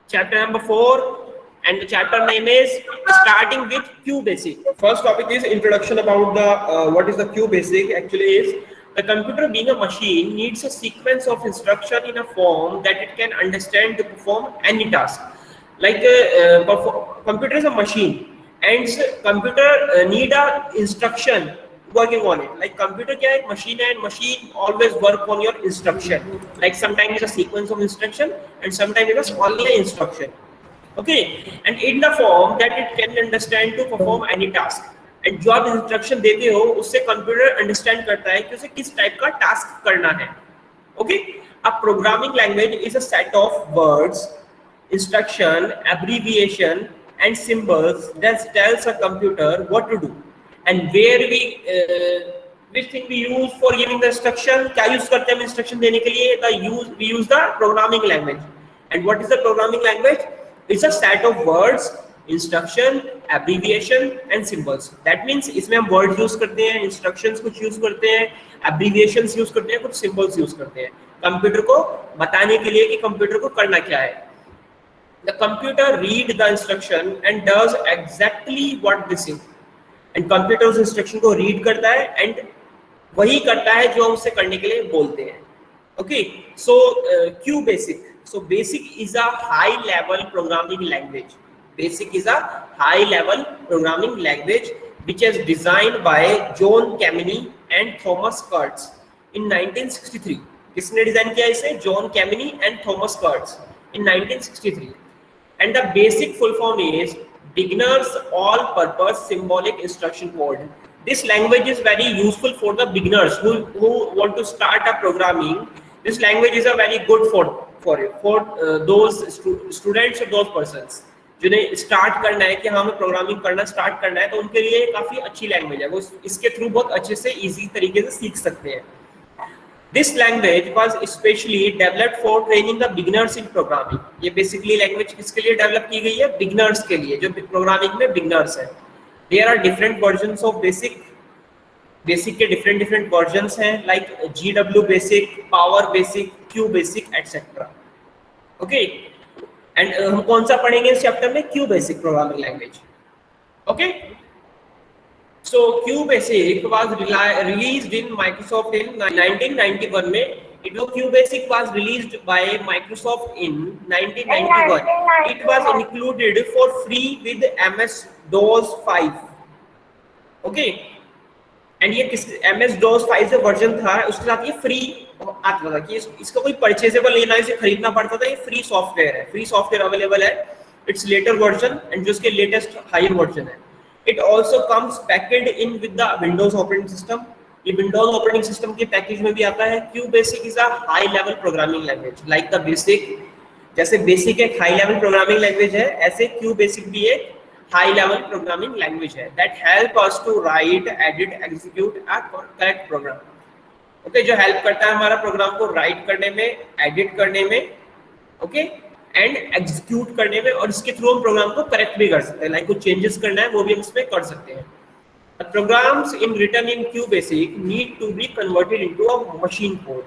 chapter number 4, and the chapter name is starting with QBasic. First topic is introduction about the what is the QBasic. Actually, is the computer being a machine needs a sequence of instruction in a form that it can understand to perform any task. Like computer is a machine, and computer need a instruction working on it. Like computer क्या है, machine है, and machine always work on your instruction. Like sometimes it's a sequence of instruction, and sometimes it's only an instruction. Okay, and in the form that it can understand to perform any task. And जो आप instruction देते हो उससे computer understand करता है कि उसे किस type का task करना है. Okay, a programming language is a set of words, instruction, abbreviation, and symbols that tells a computer what to do. And where we which thing we use for giving the instruction, क्या use करते हैं हम instruction देने के लिए? We use the programming language. And what is the programming language? It's a set of words, instruction, abbreviation, and symbols. That means इसमें हम words use करते हैं, instructions कुछ use करते हैं, abbreviations use करते हैं, कुछ symbols use करते हैं कंप्यूटर को बताने के लिए कि कंप्यूटर को करना क्या है. The computer read the instruction and does exactly what they say. And computer उस instruction को read करता है and वही करता है जो हम उससे करने के लिए बोलते हैं. Okay, so QBasic. So basic is a high level programming language. Basic is a high level programming language which is designed by John Kameny and Thomas Kurtz in 1963. किसने डिजाइन किया इसे? John Kameny and Thomas Kurtz in 1963. And the basic full form is beginners all purpose symbolic instruction code. This language is very useful for the beginners who want to start a programming. This language is a very good for those students or those persons जिन्हें start करना है कि हमें programming करना start करना है, तो उनके लिए काफी अच्छी लैंग्वेज है. वो इसके थ्रू बहुत अच्छे से इजी तरीके से सीख सकते हैं. This language was especially developed for training the beginners in programming. ये basically language किसके लिए डेवलप की गई है? Beginners के लिए, जो प्रोग्रामिंग में beginners हैं. There are different versions of basic. Basic के different versions हैं, like GW basic, Power basic, Q basic, etc. Okay, and हम कौन सा पढ़ेंगे इस चैप्टर में? Q basic programming language. Okay. So QBasic was released in Microsoft in 1991 में. QBasic was released by Microsoft in 1991. It was included for free with MS-DOS 5. Okay. And ये MS-DOS 5 जो version था उसके साथ ये फ्री आता था कि इसका कोई परचेजेबल लेना, इसे खरीदना पड़ता था. ये फ्री सॉफ्टवेयर है, फ्री सॉफ्टवेयर अवेलेबल है. इट्स लेटर वर्जन एंड जो इसके लेटेस्ट हायर वर्जन है. It also comes packaged in with the Windows operating system. ये Windows operating system के पैकेज में भी आता है. QBasic is a high level programming language like the Basic. जैसे Basic एक high level programming language है, ऐसे QBasic भी एक high level programming language है that help us to write, edit, execute a correct program. Okay, जो help करता है हमारा प्रोग्राम को write करने में, edit करने में, okay, एंड एग्जीक्यूट करने में, और इसके थ्रू हम प्रोग्राम को करेक्ट भी कर सकते हैं. लाइक कुछ चेंजेस करना है वो भी हम इसमें कर सकते हैं. Programs in written in QBasic need to be converted into a machine code.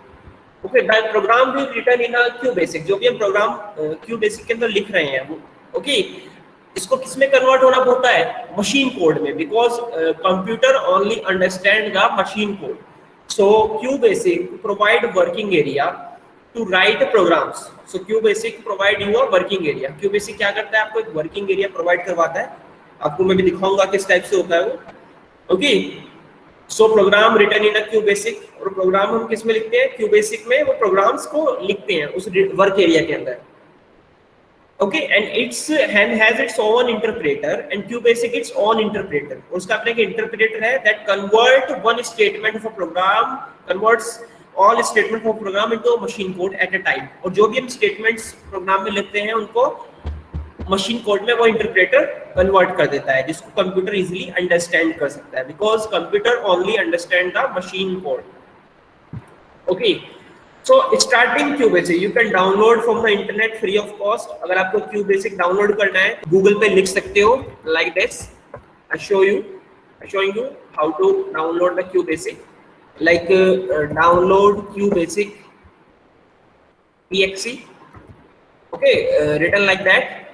Okay, the program भी रिटन इन QBasic, जो भी हम प्रोग्राम QBasic के अंदर लिख रहे हैं वो, ओके, इसको किसमें कन्वर्ट होना होता है? मशीन कोड में, because computer only understand the machine code. So QBasic provide working area to write programs. So QBasic provide you a working area. QBasic क्या करता है? आपको एक working area provide करवाता है. आपको मैं भी दिखाऊंगा किस टाइप से होता है वो. Okay. So program written in a QBasic, और प्रोग्राम हम किस में लिखते हैं? QBasic में वो प्रोग्राम्स को लिखते हैं उस वर्क एरिया के अंदर. Okay, and it's has its own interpreter, and QBasic its own interpreter. उसका अपना एक interpreter है that convert one statement of a program, converts all statement of program into machine code at a time. और जो भी हम statements programme में लिखते हैं उनको मशीन कोड में वो इंटरप्रेटर कन्वर्ट कर देता है, जिसको कंप्यूटर इजीली अंडरस्टैंड कर सकता है, because computer only understand the machine code. Okay, so starting QBasic you can download from the internet free of cost. अगर आपको QBasic डाउनलोड करना है गूगल पे लिख सकते हो like this. I showing you how to download the QBasic. Like download QBasic exe. Okay, written like that.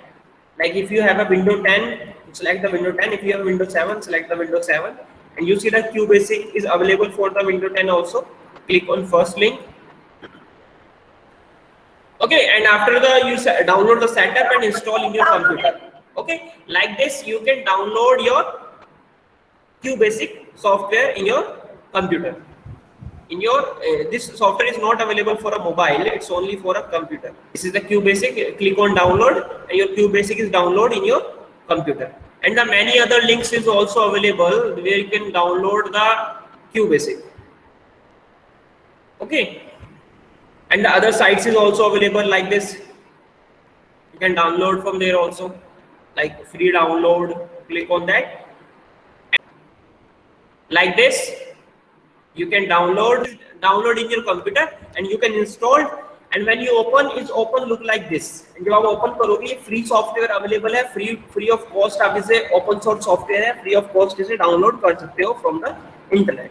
Like if you have a window 10, select the window 10. If you have window 7, select the window 7. And you see that QBasic is available for the window 10 also. Click on first link. Okay, and after the you download the setup and install in your computer. Okay, like this you can download your QBasic software in your computer. In your this software is not available for a mobile, it's only for a computer. This is the QBasic. Click on download and your QBasic is download in your computer. And the many other links is also available where you can download the QBasic. Okay, and the other sites is also available like this. You can download from there also, like free download. Click on that. Like this you can download in your computer and you can install. And when you open, it's open look like this. And जब आप open करोगे, free software available है, free of cost. आप इसे open source software है, free of cost इसे download कर सकते हो from the internet.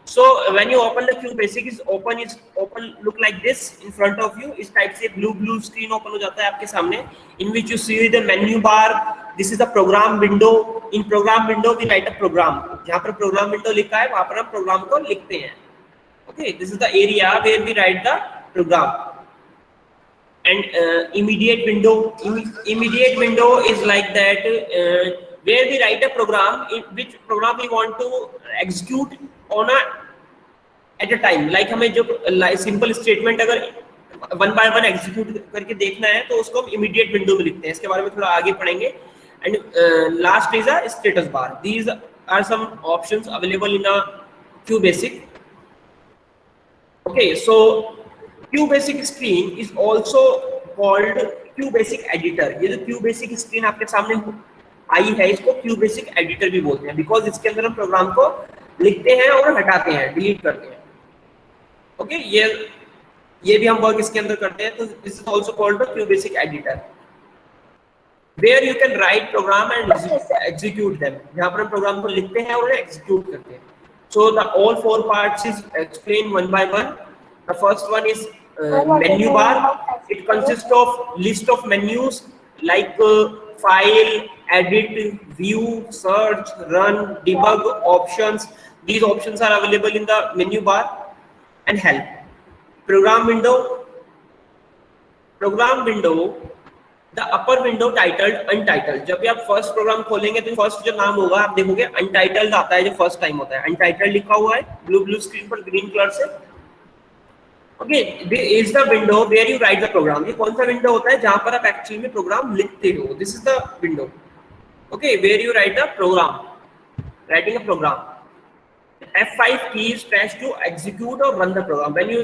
So when you open the QBasic, is open look like this in front of you. इस type से blue screen open हो जाता है आपके सामने, in which you see the menu bar. This is the program window. In program window we write a program. जहाँ पर program window लिखा है वहाँ पर हम program को लिखते हैं. Okay, this is the area where we write the program. And immediate window. Immediate window is like that, where we write a program, which program we want to execute on at a time. Like हमें जो simple statement अगर one by one execute करके देखना है तो उसको हम immediate window में लिखते हैं. इसके बारे में थोड़ा आगे पढ़ेंगे. And last is a status bar. These are some options available in a QBasic. Okay, so QBasic screen is also called QBasic editor. ये जो QBasic screen आपके सामने आई है, इसको QBasic editor भी बोलते हैं, because इसके अंदर हम प्रोग्राम को लिखते हैं और हटाते हैं, डिलीट करते हैं. Okay, ये भी हम वर्क इसके अंदर करते हैं. तो this is also called the QBasic editor, where you can write program and execute them. यहाँ पर हम प्रोग्राम को लिखते हैं और execute करते हैं. So the all four parts is explained one by one. The first one is menu bar. It consists of list of menus like file, edit, view, search, run, debug, options. These options are available in the menu bar. And help. Program window. The upper window titled untitled. जब भी आप first programme खोलेंगे तो first जो नाम होगा आप देखोगे अनटाइटल्ड आता है, जो फर्स्ट टाइम होता है. अनटाइटल्ड लिखा हुआ है ब्लू स्क्रीन पर ग्रीन कलर से. Okay, this is the window where you write the program. ये कौन सा विंडो होता है जहां पर आप एक्चुअली में प्रोग्राम लिखते हो. This is the window, okay, where you write the program, writing a program. F5 key is pressed to execute or run the program. When you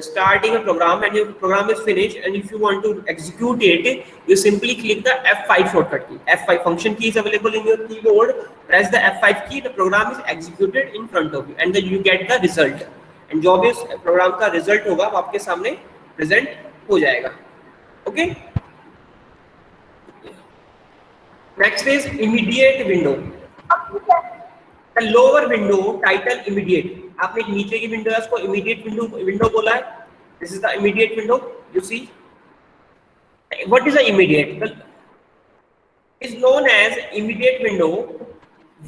starting a program and your program is finished, and if you want to execute it, you simply click the F5 shortcut key. F5 function key is available in your keyboard. Press the F5 key. The program is executed in front of you, and then you get the result. And जो भी इस program का result होगा वो आपके सामने present हो जाएगा. Okay. Next is immediate window. The lower window title immediate. आपने एक नीचे की विंडो है उसको immediate window बोला है. This is the immediate window. You see, what is the immediate? Is known as immediate window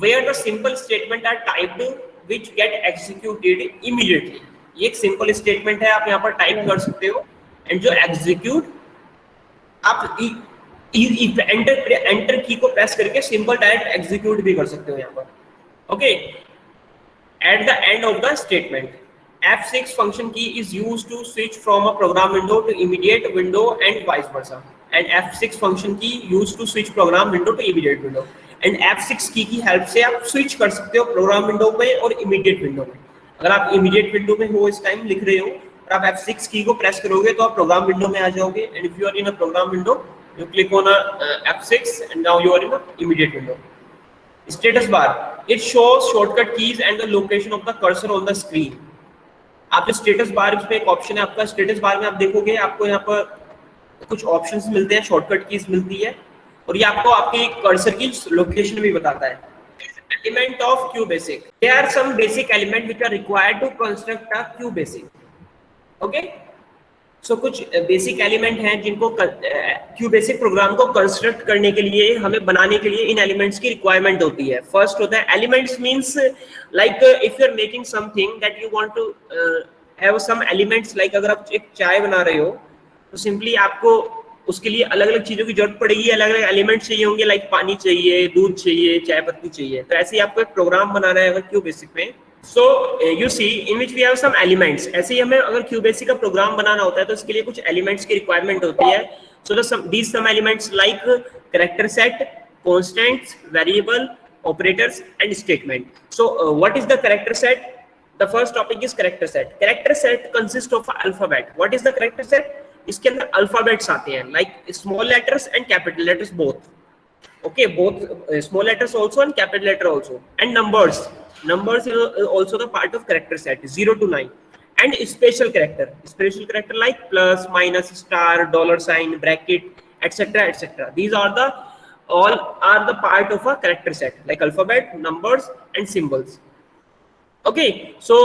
where the simple statement are typed which get executed immediately. ये एक simple statement है, आप यहाँ पर टाइप कर सकते हो and जो execute आप enter की को प्रेस करके simple direct execute भी कर सकते हो यहाँ पर. Okay, at the end of the statement, F6 function key is used to switch from a program window to immediate window and vice versa. And F6 function key used to switch program window to immediate window. And F6 key की help से आप switch कर सकते हो program window में और immediate window में. अगर आप immediate window में हो इस time लिख रहे हो और आप F6 key को press करोगे तो आप program window में आ जाओगे. And if you are in a program window, you click on a F6 and now you are in a immediate window. Status bar. It shows shortcut keys and the location of the cursor on the screen. आप जो status bar पे एक option है आपका, status bar में आप देखोगे आपको यहाँ पर कुछ ऑप्शंस मिलते हैं, शॉर्टकट कीज मिलती है और ये आपको आपके कर्सर की लोकेशन भी बताता है. Element of QBasic. There are some basic elements which are required to construct a QBasic. Okay. सो कुछ बेसिक एलिमेंट हैं जिनको क्यू बेसिक प्रोग्राम को कंस्ट्रक्ट करने के लिए, हमें बनाने के लिए इन एलिमेंट्स की रिक्वायरमेंट होती है. फर्स्ट होता है elements, means like if you are making something that you want to have some elements, like अगर आप एक चाय बना रहे हो तो सिंपली आपको उसके लिए अलग अलग चीजों की जरूरत पड़ेगी, अलग अलग एलिमेंट्स चाहिए होंगे, लाइक पानी चाहिए, दूध चाहिए, चाय पत्ती चाहिए. तो ऐसे ही आपको एक प्रोग्राम बनाना है अगर क्यू बेसिक में. So you see in which we have some elements. ऐसे ही हमें अगर QBasic का प्रोग्राम बनाना होता है तो इसके लिए कुछ एलिमेंट्स की रिक्वायरमेंट होती है. So these some elements like character set, constants, variable, operators and statement. So what is the character set? The first topic is character set. Character set consists of alphabet. What is the character set? इसके अंदर alphabets आते हैं, like small letters and capital letters both. Okay, both small letters also and capital letter also, and numbers. Numbers is also the part of character set 0 to 9, and special character like plus, minus, star, dollar sign, bracket, etc, etc. These are the all are the part of a character set, like alphabet, numbers and symbols. Okay, so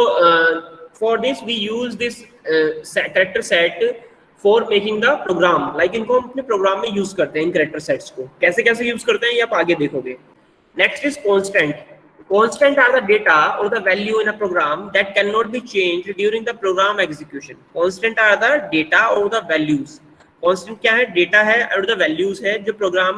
for this we use this character set for making the program. Like इनको हम अपने program में use करते हैं इन character sets को. कैसे कैसे use करते हैं ये आप आगे देखोगे. Next is constant. Constant are the data or the value in a program that can not be changed during the program execution. Constant are the data or the values. Constant क्या है? Data है और the values है जो programme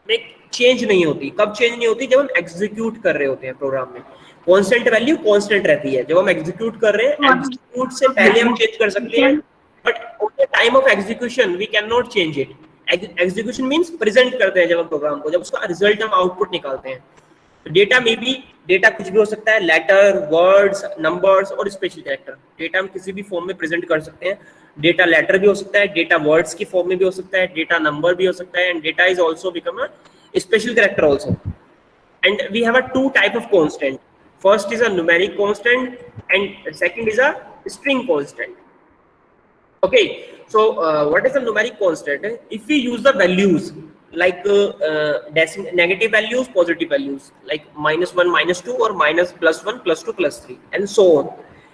में change नहीं होती. कब चेंज नहीं होती? जब हम एग्जीक्यूट कर रहे होते हैं प्रोग्राम में. कांस्टेंट वैल्यू कांस्टेंट रहती है जब हम एग्जीक्यूट कर रहे हैं. एग्जीक्यूट से पहले हम चेंज कर सकते हैं, but at the time of execution we cannot change it. Execution means present करते हैं जब हम प्रोग्राम को, जब उसका रिजल्ट हम आउटपुट निकालते हैं. डेटा में भी डेटा कुछ भी हो सकता है, लेटर, वर्ड्स, नंबर्स और स्पेशल कैरेक्टर. डेटा हम किसी भी फॉर्म में प्रेजेंट कर सकते हैं. डेटा लेटर भी हो सकता है, डेटा वर्ड्स की फॉर्म में भी हो सकता है, डेटा नंबर भी हो सकता है, and data is also become a special character also. And we have a two type of constant. First is a numeric constant and second is a string constant. Okay, so what is the numeric constant? If we use the values like negative values, positive values like -1, -2 or +1, +2, +3 and so on,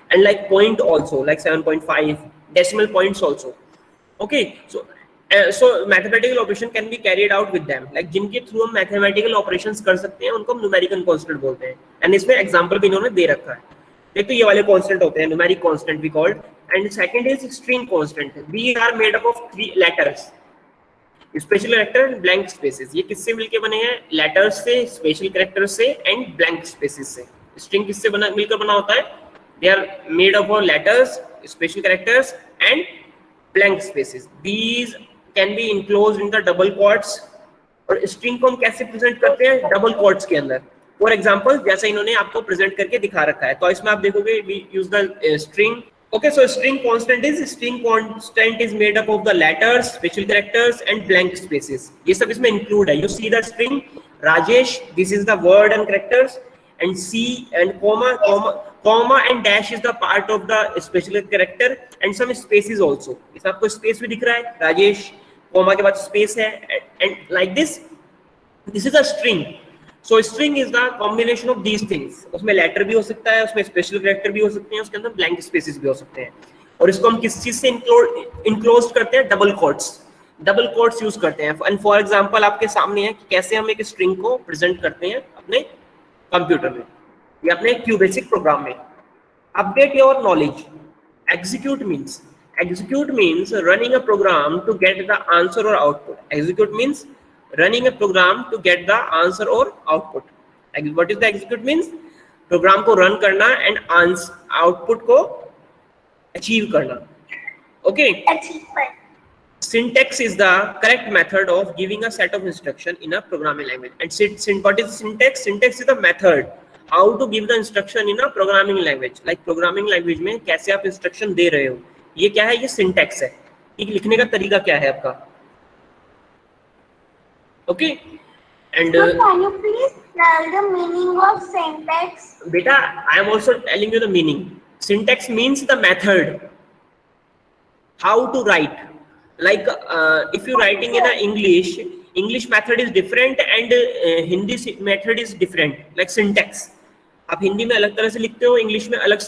and like point also like 7.5, decimal points also. Okay, so mathematical operation can be carried out with them, like जिनके through हम mathematical operations कर सकते हैं उनको हम numerical constant बोलते हैं. and इसमें example भी इन्होंने दे रखा है. एक तो ये वाले कांस्टेंट होते हैं numeric constant we called, and second is string constant. We are made up of 3 letters, special character and blank spaces. ये किससे मिलके बने हैं? लेटर्स से, स्पेशल कैरेक्टर से एंड ब्लैंक स्पेसेस से. स्ट्रिंग किससे मिलकर बना होता है? They are made up of letters, special characters and blank spaces. These can be enclosed in the double quotes. और स्ट्रिंग को हम कैसे प्रेजेंट करते हैं? डबल क्वोट्स के अंदर. फॉर एग्जाम्पल जैसा इन्होंने आपको प्रेजेंट करके दिखा रखा है, तो इसमें आप देखोगे we use the string. Okay, so string constant is made up of the letters, special characters and blank spaces. ये सब इसमें इंक्लूड है. You see the string Rajesh, this is the word and characters, and C and comma and dash is the part of the special character and some spaces also. इसमें आपको space भी दिख रहा है, राजेश comma के बाद स्पेस है, and like this is a string. So string is the combination of these things. उसमें लेटर भी हो सकता है, उसमें स्पेशल कैरेक्टर भी हो सकते हैं, उसके अंदर ब्लैंक स्पेसेस भी हो सकते हैं. और इसको हम किस चीज से इनक्लोज करते हैं? डबल कोट्स यूज करते हैं. एंड फॉर एग्जांपल आपके सामने है कि कैसे हम एक स्ट्रिंग को प्रेजेंट करते हैं अपने कंप्यूटर में या अपने क्यूबेसिक प्रोग्राम में. Update your knowledge. Execute means running a program to get the answer or output. Execute means running a program to get the answer or output. What is the execute means? Program को run करना and output को achieve करना. Okay, syntax is the correct method of giving a set of instruction in a programming language. And what is syntax? Syntax is the method how to give the instruction in a programming language. Like programming language में कैसे आप instruction दे रहे हो, ये क्या है? ये syntax है. ये लिखने का तरीका क्या है आपका? Okay, and can you please tell the meaning of syntax? Beta, I am also telling you the meaning. Syntax means the method how to write. Like if you writing in a English method is different and Hindi method is different. Like syntax, आप हिंदी में अलग तरह से लिखते हो, English में अलग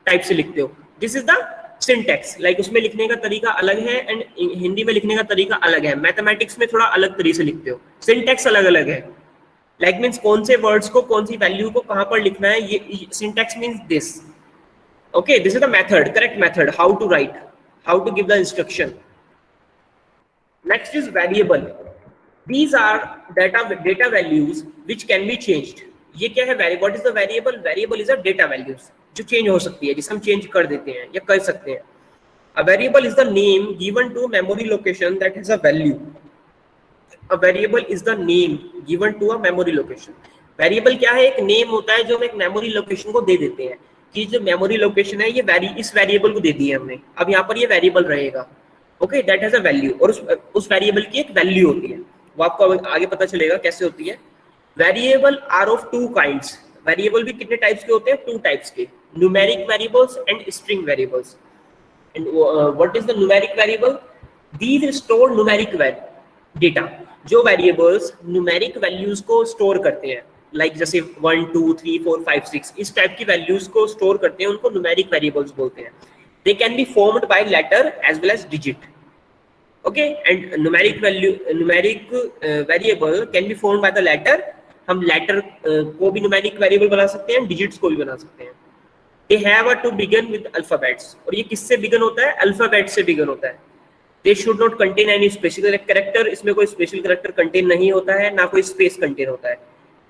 type से लिखते हो. This is the syntax like उसमें लिखने का तरीका अलग है एंड हिंदी में लिखने का तरीका अलग है, मैथमेटिक्स में थोड़ा अलग तरीके से लिखते हो, सिंटैक्स अलग अलग है। लाइक मीन्स कौन से वर्ड्स को कौन सी वैल्यू को कहां पर लिखना है, ये syntax means this. Okay, this is the method, correct method, how to write, how to give the instruction. Next is variable. These are data values which can be changed. ये क्या है? What is the variable? Variable is a data values जो change हो सकती है, जिसे हम change कर देते हैं या कर सकते हैं। A variable is the name given to memory location that has a value. A variable is the name given to a memory location. Variable क्या है? एक name होता है जो हम एक memory location को दे देते हैं कि जो memory location है ये इस variable को दे दी है हमने, अब यहाँ पर ये variable रहेगा। Okay, that has a value और उस variable की एक value होती है, वो आपको आगे पता चलेगा कैसे होती है। Variable are of two kinds. Variable भी कितने टाइप्स के होते हैं? टू टाइप्स के, numeric variables and string variables. And what is the numeric variable? These store numeric data. जो वेरिएबल्स न्यूमेरिक वैल्यूज को स्टोर करते हैं, लाइक जैसे 1 2 3 4 5 6 इस टाइप की वैल्यूज को स्टोर करते हैं, उनको न्यूमेरिक वेरिएबल्स बोलते हैं। They can be formed by letter as well as digit. Okay, and numeric variable can be formed by the letter. हम letter को भी numeric variable बना सकते हैं, digits को भी बना सकते हैं। They have to begin with alphabets, और ये किससे begin होता है? Alphabet से begin होता है। They should not contain any special character, इसमें कोई special character contain नहीं होता है, ना कोई space contain होता है।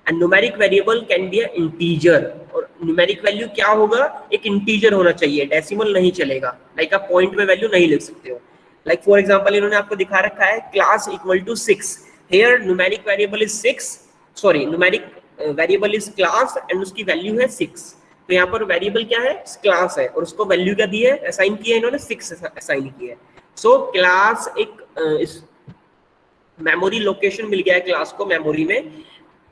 And numeric variable can be an integer, और numeric value क्या होगा? एक integer होना चाहिए, decimal नहीं चलेगा, like आप point में value नहीं लिख सकते हो। Like for example, इन्होंने आपको दिखा रखा है class equal to 6. Here numeric variable is 6. Sorry, numeric variable is class and उसकी value है 6. तो यहाँ पर variable क्या है? class है, और उसको value क्या दी है? assign की है इन्होंने 6 assign की है। So class एक memory location मिल गया है class को memory में,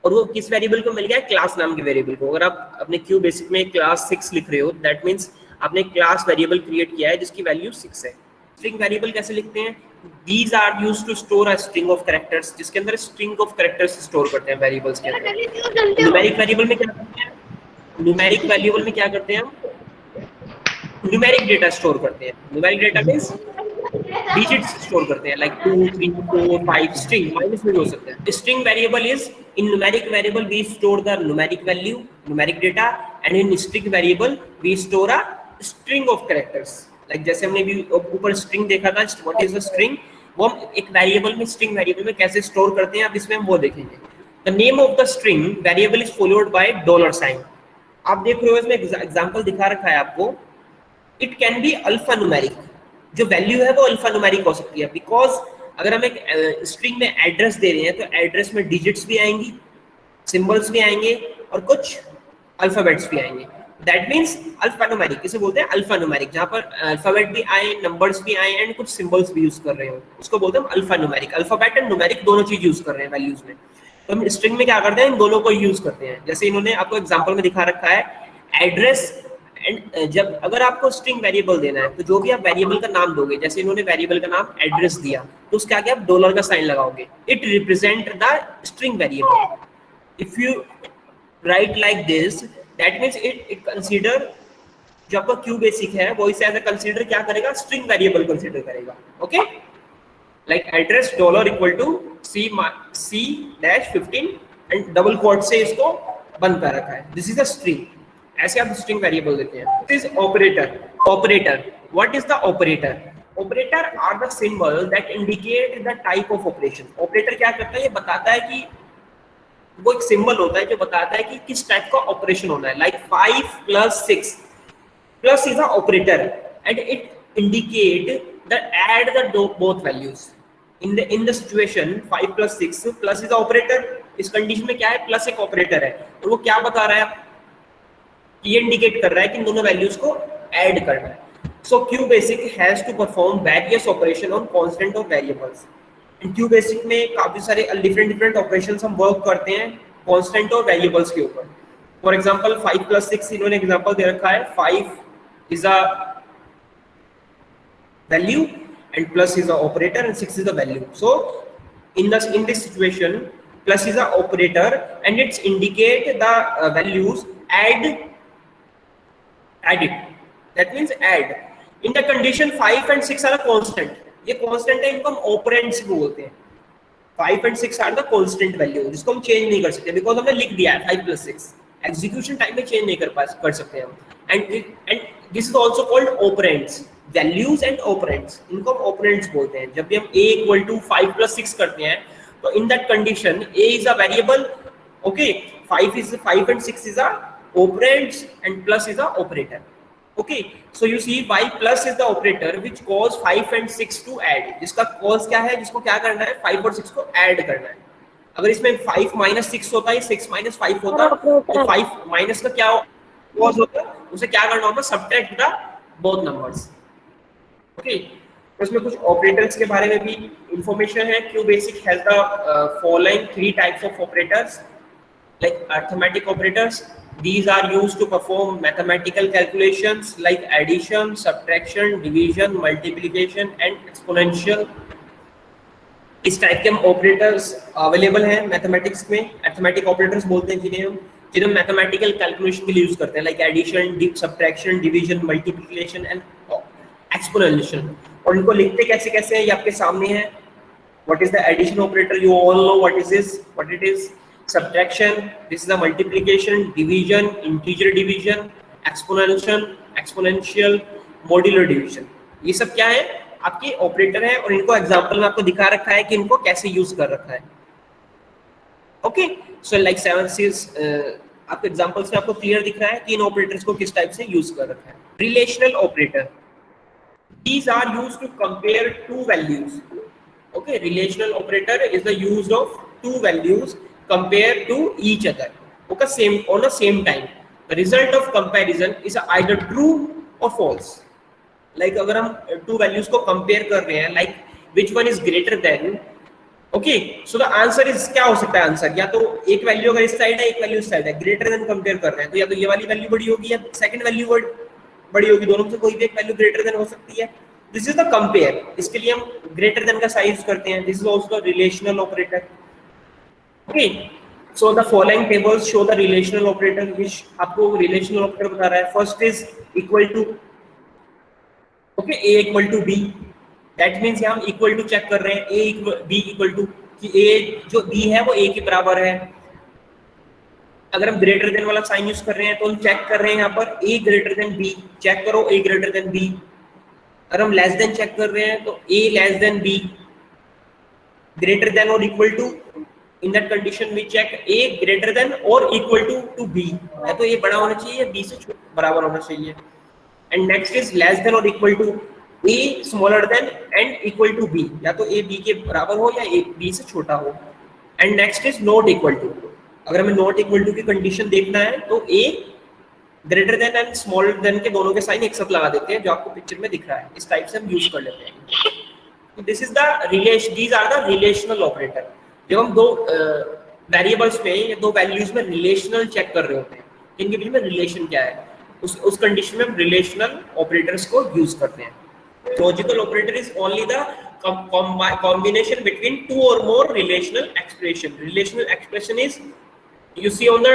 और वो किस variable को मिल गया है? class नाम के variable को। अगर आप अपने Q basic में class 6 लिख रहे हो, that means आपने class variable create किया है जिसकी value 6 है। स्ट्रिंग वेरिएबल कैसे लिखते हैं? These are used to store a string of characters, जिसके अंदर string of characters स्टोर करते हैं वेरिएबल्स के अंदर। न्यूमेरिक वेरिएबल में क्या करते हैं? न्यूमेरिक वेरिएबल में क्या करते हैं हम? न्यूमेरिक डेटा स्टोर करते हैं। Numeric data means digits store करते हैं, लाइक 2 3 4 5 स्ट्रिंग, माइनस में हो सकता है। String variable is in numeric variable we store the numeric value, numeric data, and in string variable we store a string of characters. Like जैसे हमने भी ऊपर स्ट्रिंग देखा था, व्हाट इज अ स्ट्रिंग, वो हम एक वेरिएबल में, स्ट्रिंग वेरिएबल में कैसे स्टोर करते हैं, अब इसमें हम वो देखेंगे। The name of the string variable is followed by dollar sign. आप देख रहे हो इसमें एग्जांपल दिखा रखा है आपको। It can be alpha numeric, जो वैल्यू है वो अल्फा न्यूमेरिक हो सकती है, बिकॉज अगर हम एक स्ट्रिंग में एड्रेस दे रहे हैं तो एड्रेस में डिजिट्स भी आएंगी, सिंबल्स भी आएंगे, और कुछ अल्फाबेट्स भी आएंगे। दैट मीन्स अल्फा न्यूमेरिक, इसे बोलते हैं अल्फा न्यूमेरिक, जहाँ पर अल्फाबेट भी आए, नंबर्स भी आए, एंड कुछ सिंबल्स भी यूज कर रहे हो, उसको बोलते हैं alpha numeric. Alphabet and numeric दोनों चीज यूज कर रहे हैं वैल्यूज में। तो हम स्ट्रिंग में क्या करते हैं? इन दोनों को यूज करते हैं। जैसे इन्होंने आपको एग्जांपल में दिखा रखा है एड्रेस, एंड जब अगर आपको स्ट्रिंग वेरिएबल देना है तो जो भी आप वेरिएबल का नाम दोगे, जैसे इन्होंने वेरिएबल का नाम एड्रेस दिया, तो उसके आगे आप डॉलर का साइन लगाओगे, it represent the string variable. If you right like this, that means it consider, जो आपका क्यू बेसिक है वो इसे एज अ कंसीडर क्या करेगा? स्ट्रिंग वेरिएबल कंसीडर करेगा। Okay, like address dollar equal to C-15 and double quote से इसको बंद कर रखा है, दिस इज अ स्ट्रिंग। ऐसे आप स्ट्रिंग वेरिएबल देते हैं। This is operator. Operator, what is the operator? Operator are the symbol that indicate the type of operation. Operator क्या करता है? ये बताता है कि, वो एक सिंबल होता है जो बताता है कि किस टाइप का ऑपरेशन होना है। Like 5 + 6 plus is the operator and it indicate the add the both values in the situation 5 + 6 plus is the operator। इस कंडीशन में क्या है? प्लस एक ऑपरेटर है, और वो क्या बता रहा है? ये इंडिकेट कर रहा है कि इन दोनों वैल्यूज को ऐड करना है। So QBasic has to perform various operation on constant of variables. In QBasic में काफी सारे डिफरेंट ऑपरेशंस हम वर्क करते हैं कांस्टेंट और वेरिएबल्स के ऊपर। फॉर एग्जांपल 5 + 6 इन्होंने एग्जांपल दे रखा है, 5 is a value and plus is a operator and 6 is a value. So in this situation, plus is a operator and it's indicate the values add it. That means add. In the condition 5 and 6 are constant, ये constant है, इनको हम operands भी बोलते हैं। 5 and 6 are the constant value, जिसको हम change नहीं कर सकते बिकॉज हमने लिख दिया है 5 + 6, एग्जीक्यूशन टाइम में चेंज नहीं कर सकते हम। And this is also called operands, values and operands, इनको हम ऑपरेंड्स बोलते हैं। जब भी हम a = 5 + 6 करते हैं तो इन that condition a is a variable, okay, 5 and 6 is a operands and plus is a operator. Okay, so you see why plus is the operator which cause 5 and 6 to add, जिसका cause क्या है, जिसको क्या करना है, 5 और 6 को add करना है। अगर इसमें 5 - 6 होता है, 6 - 5 होता, तो 5 माइनस का क्या cause होता, उसे क्या करना होता, subtract the both numbers। Okay, तो इसमें कुछ ऑपरेटर्स के बारे में भी इंफॉर्मेशन है। QBasic has the following 3 types of operators, like arithmetic operators. These are used to perform mathematical calculations like addition, subtraction, division, multiplication and exponential. इस type के हम ऑपरेटर्स अवेलेबल हैं मैथमेटिक्स में, अरिथमेटिक ऑपरेटर्स बोलते हैं जिन्हें हम मैथमेटिकल कैलकुलेशन के लिए यूज करते हैं, like addition, subtraction, division, multiplication and exponential. और इनको लिखते कैसे कैसे हैं, ये आपके सामने है। What is the addition operator, you all know what is this, what it is. Subtraction, this is a multiplication, division, integer division, exponential, modular division। ये सब क्या है, आपके ऑपरेटर है, और इनको एग्जांपल में आपको दिखा रखा है कि इनको कैसे यूज कर रखा है। ओके, सो लाइक 7 आपके एग्जांपल्स में आपको क्लियर दिख रहा है कि इन ऑपरेटर्स को किस टाइप से यूज कर रखा है। Relational operator, these are used to compare two values। Okay, relational operator is the use of two values compare to each other, okay, same on the same time। The result of comparison is either true or false। like अगर हम two values को compare कर रहे हैं, like which one is greater than, okay, so the answer is, क्या हो सकता है आंसर, या तो एक वैल्यू अगर इस साइड है, एक वैल्यू इस साइड है, ग्रेटर देन कंपेयर कर रहे हैं, तो या तो ये वाली वैल्यू बड़ी होगी या सेकंड वैल्यू बड़ी होगी, दोनों में से कोई भी एक वैल्यू ग्रेटर देन हो सकती है। दिस इज द कंपेयर, इसके लिए हम ग्रेटर देन का साइन यूज करते हैं। This is also the relational operator. Okay, so the following tables show the relational operator, which आपको relational operator बता रहा है। First is equal to, okay, a equal to b, that means यहाँ हम equal to check कर रहे हैं, b equal to, कि a जो b है वो a के बराबर है। अगर हम greater than वाला साइन यूज कर रहे हैं तो हम चेक कर रहे हैं यहाँ पर a greater than b, check करो a greater than b। अगर हम less than चेक कर रहे हैं तो a less than b, greater than or equal to, in that condition we check a greater than or equal to b, या तो a बड़ा होना चाहिए या b से बराबर होना चाहिए। and next is less than or equal to a smaller than and equal to b, या तो a b के बराबर हो या a b से छोटा हो। and next is not equal to, अगर हमें not equal to की कंडीशन देखना है तो a greater than and smaller than के दोनों के साइन एक साथ लगा देते हैं, जो आपको पिक्चर में दिख रहा है। इस टाइप से हम यूज कर लेते हैं। This is the relation, these are the relational operator. जब हम दो वेरिएबल्स में या दो वैल्यूज में रिलेशनल चेक कर रहे होते हैं, इनके बीच में रिलेशन क्या है, उस कंडीशन में हम रिलेशनल ऑपरेटर्स को यूज करते हैं। Logical operator is only the combination between two or more relational expression। relational expression is, you see on the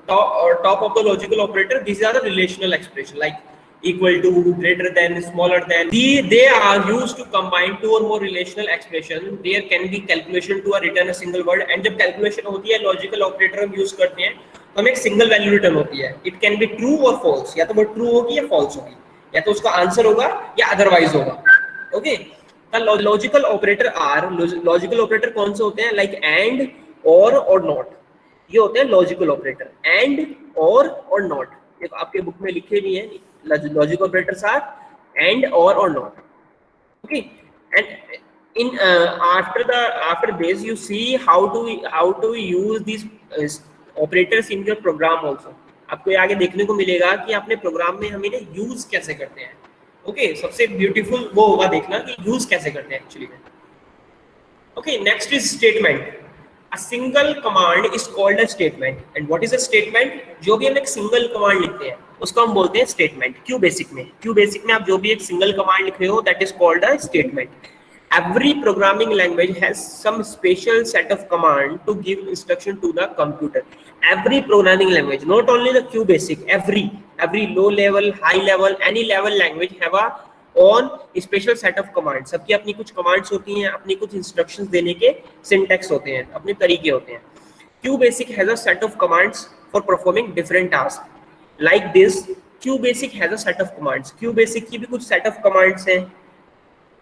top of the logical operator, these are the relational expression like equal to, greater than, smaller than। they are used to combine two or more relational expression। there can be calculation to a return a single word। and जब calculation होती है logical operator हम use करते हैं तो हमें एक single value return होती है। इट कैन बी ट्रू और फॉल्स, या तो वो ट्रू होगी या फॉल्स होगी, या तो उसका आंसर होगा या अदरवाइज होगा। Okay, logical operator are, logical operator कौन से होते हैं, लाइक एंड, और नॉट, ये होते हैं लॉजिकल ऑपरेटर। एंड, और नॉट, ये आपके बुक में लिखे भी हैं। लॉजिकल ऑपरेटर्स आर एंड, और not. Okay, and in after this you see how to use these operators in your program also। आपको ये आगे देखने को मिलेगा कि अपने प्रोग्राम में हम इन्हें यूज कैसे करते हैं। ओके, सबसे ब्यूटीफुल वो होगा देखना कि यूज कैसे करते हैं एक्चुअली में। Okay, next is statement. A single command is called a statement। and what is a statement? जो भी हम एक सिंगल कमांड लिखते हैं उसको हम बोलते हैं स्टेटमेंट। क्यूबेसिक में आप जो भी एक सिंगल कमांड लिख रहे हो that is called a statement. Every programming language has some special set of command to give instruction to the computer। Every programming language, not only the QBasic, every low level, high level, any level language have a own special set of commands. सबकी अपनी कुछ commands होती हैं, अपनी कुछ instructions देने के syntax होते हैं, अपने तरीके होते हैं. QBasic has a set of commands for performing different tasks. Like this, QBasic has a set of commands. QBasic की भी कुछ set of commands हैं.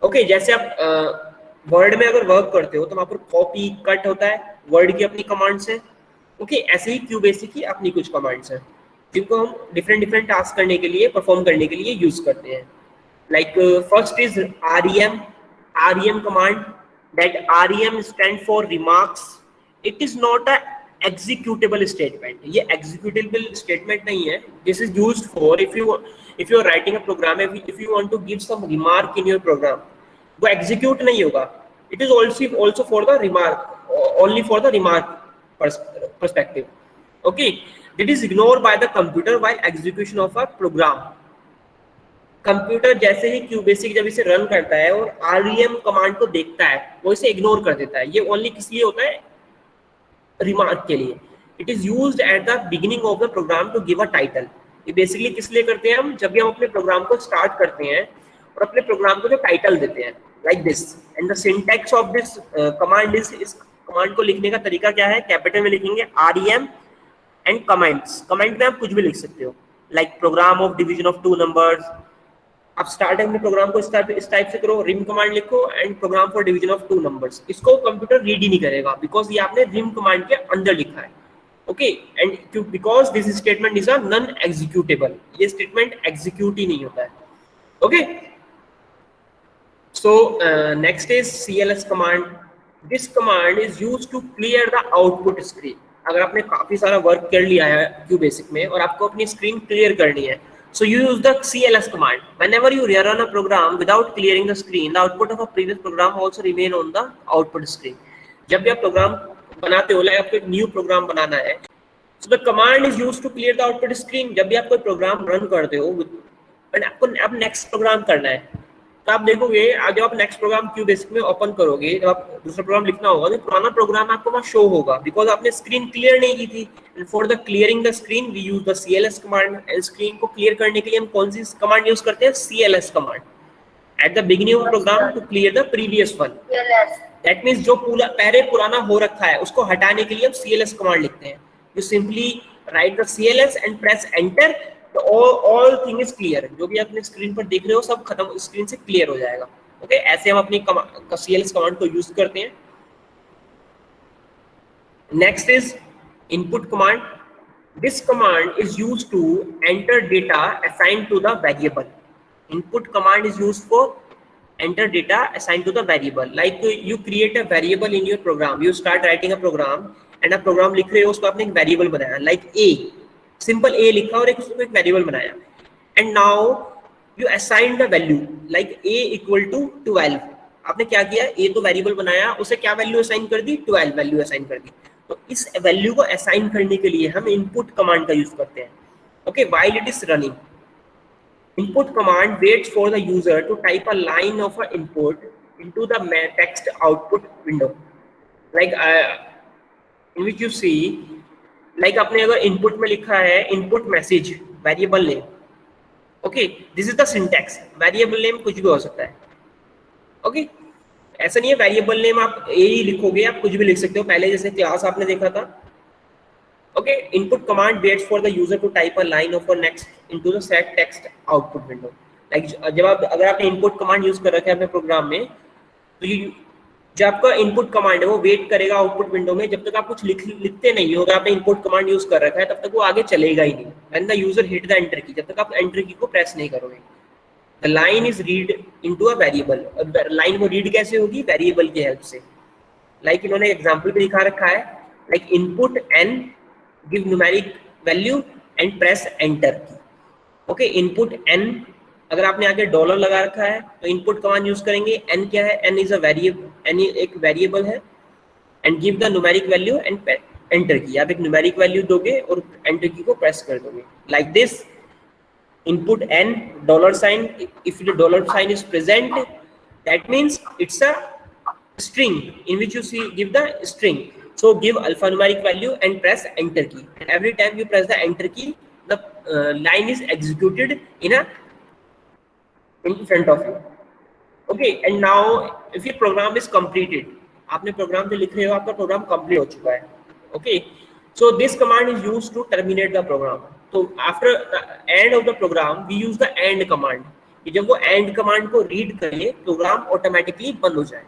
Okay, जैसे आप वर्ड में अगर वर्क करते हो तो वहाँ पर कॉपी कट होता है, वर्ड की अपनी कमांड्स हैं. ओके, ऐसे ही QBasic की अपनी कुछ कमांड्स हैं जिनको हम डिफरेंट टास्क करने के लिए, परफॉर्म करने के लिए यूज करते हैं. Like first is REM command. That REM stand for remarks. It is not a executable statement. ये एग्जीक्यूटेबल स्टेटमेंट नहीं है. This is used for if you are writing a program, if you want to give some remark in your program, वो execute नहीं होगा. It is also for the remark, only for the remark perspective. Okay, it is ignored by the computer while execution of a program. Computer जैसे ही QBasic जब इसे run करता है और REM command को देखता है, वो इसे इग्नोर कर देता है. ये ओनली किस लिए होता है? रिमार्क के लिए. It is used at the beginning of the program to give a title. ये बेसिकली किस लिए करते हैं हम? जब भी हम अपने प्रोग्राम को स्टार्ट करते हैं और अपने प्रोग्राम को जो टाइटल देते हैं, like this. And the syntax of this command is, इस कमांड को लिखने का तरीका क्या है? कैपिटल में लिखेंगे REM एंड कमेंट्स. कमेंट में आप कुछ भी लिख सकते हो, like program of division of 2 numbers. आप स्टार्टिंग में प्रोग्राम को इस टाइप से करो, रिम कमांड लिखो and program for division of 2 numbers. इसको कंप्यूटर रीड ही नहीं करेगा बिकॉज ये आपने रिम कमांड के अंदर लिखा है. Okay, and because this statement is a non executable. ये स्टेटमेंट एग्जीक्यूट ही नहीं होता है. Okay, so next is CLS command. This command is used to clear the output screen. अगर आपने काफी सारा वर्क कर लिया है QBasic में और आपको अपनी स्क्रीन क्लियर करनी है, so you use the CLS command. Whenever you run a program without clearing the screen, the output of a previous program also remain on the output screen. जब भी आप प्रोग्राम बनाते हो, लाइक आपको एक new program बनाना है, so the command is used to clear the output screen. जब भी आप कोई प्रोग्राम रन करते हो और आपको अब नेक्स्ट प्रोग्राम करना है, तो आप देखोगे जब आप नेक्स्ट प्रोग्राम QBasic में ओपन करोगे, जब आप दूसरा प्रोग्राम लिखना होगा तो पुराना प्रोग्राम आपको वहाँ शो होगा बिकॉज आपने स्क्रीन क्लियर नहीं की थी. And for the clearing the screen we use the CLS command. And screen को क्लियर करने के लिए हम कौन सी कमांड यूज करते हैं? CLS command at the beginning of program to clear the previous one. That means जो पहले पुराना हो रखा है उसको हटाने के लिए हम CLS कमांड लिखते हैं. You simply write the CLS and press enter. तो ऑल थिंग इज क्लियर. जो भी अपने स्क्रीन पर देख रहे हो सब खत्म, स्क्रीन से क्लियर हो जाएगा. ओके, ऐसे हम अपनी CLS कमांड को यूज करते हैं. Next is input command. This command is used to enter data assigned to the variable. Input command is used for enter data assigned to the variable. Like you create a variable in your program. You start writing a program and a program लिख रहे हो, उसको आपने एक variable बनाया, like A. Simple A लिखा और उसको एक वेरिएबल बनाया. And now you assign the value like A equal to 12. आपने क्या किया? A तो वेरिएबल बनाया, उसे क्या वैल्यू असाइन कर दी? 12 वैल्यू असाइन कर दी. तो इस वैल्यू को असाइन करने के लिए हम इनपुट कमांड का यूज करते हैं. Okay, while it is running, input command waits for the user to type a line of a input into the text output window. Like in which you see, like आपने अगर input में लिखा है input message variable name. Okay, this is the syntax. Variable name कुछ भी हो सकता है. Okay, ऐसा नहीं है variable name आप A ही लिखोगे, आप कुछ भी लिख सकते हो. पहले जैसे क्लास आपने देखा था. Okay, input command waits for the user to type a line of a next into the set text output window. Like जब आप अगर आपने input command use कर रखा है अपने प्रोग्राम में, तो ये जो आपका input command है वो वेट करेगा आउटपुट विंडो में जब तक आप कुछ लिखते नहीं हो. अगर आपने input command यूज कर रखा है तब तक वो आगे चलेगा ही नहीं. When the user hit the enter key, जब तक आप enter की को प्रेस नहीं करोगे. The line is read into a variable. Line को रीड कैसे होगी? वेरिएबल की हेल्प से. Like इन्होंने एग्जाम्पल भी दिखा रखा है, like input n give numeric value and press enter key. Okay, input n अगर आपने आगे डॉलर लगा रखा है तो इनपुट कमांड यूज करेंगे. n क्या है? n is a variable, n एक वेरिएबल है. And give the numeric value and enter की. आप एक न्यूमेरिक वैल्यू दोगे और एंटर की को प्रेस कर दोगे. Like this, input n dollar sign. If the dollar sign is present that means it's a string in which you see give the string. So give alphanumeric value and press enter key. And every time you press the enter key, the line is executed in front of you. Okay, and now if your program is completed, आपने programme जो लिख रहे हो आपका programme complete हो चुका है. Okay, so this command is used to terminate the program. So after the end of the program we use the end command. कि जब वो end command को read करे प्रोग्राम ऑटोमेटिकली बंद हो जाए.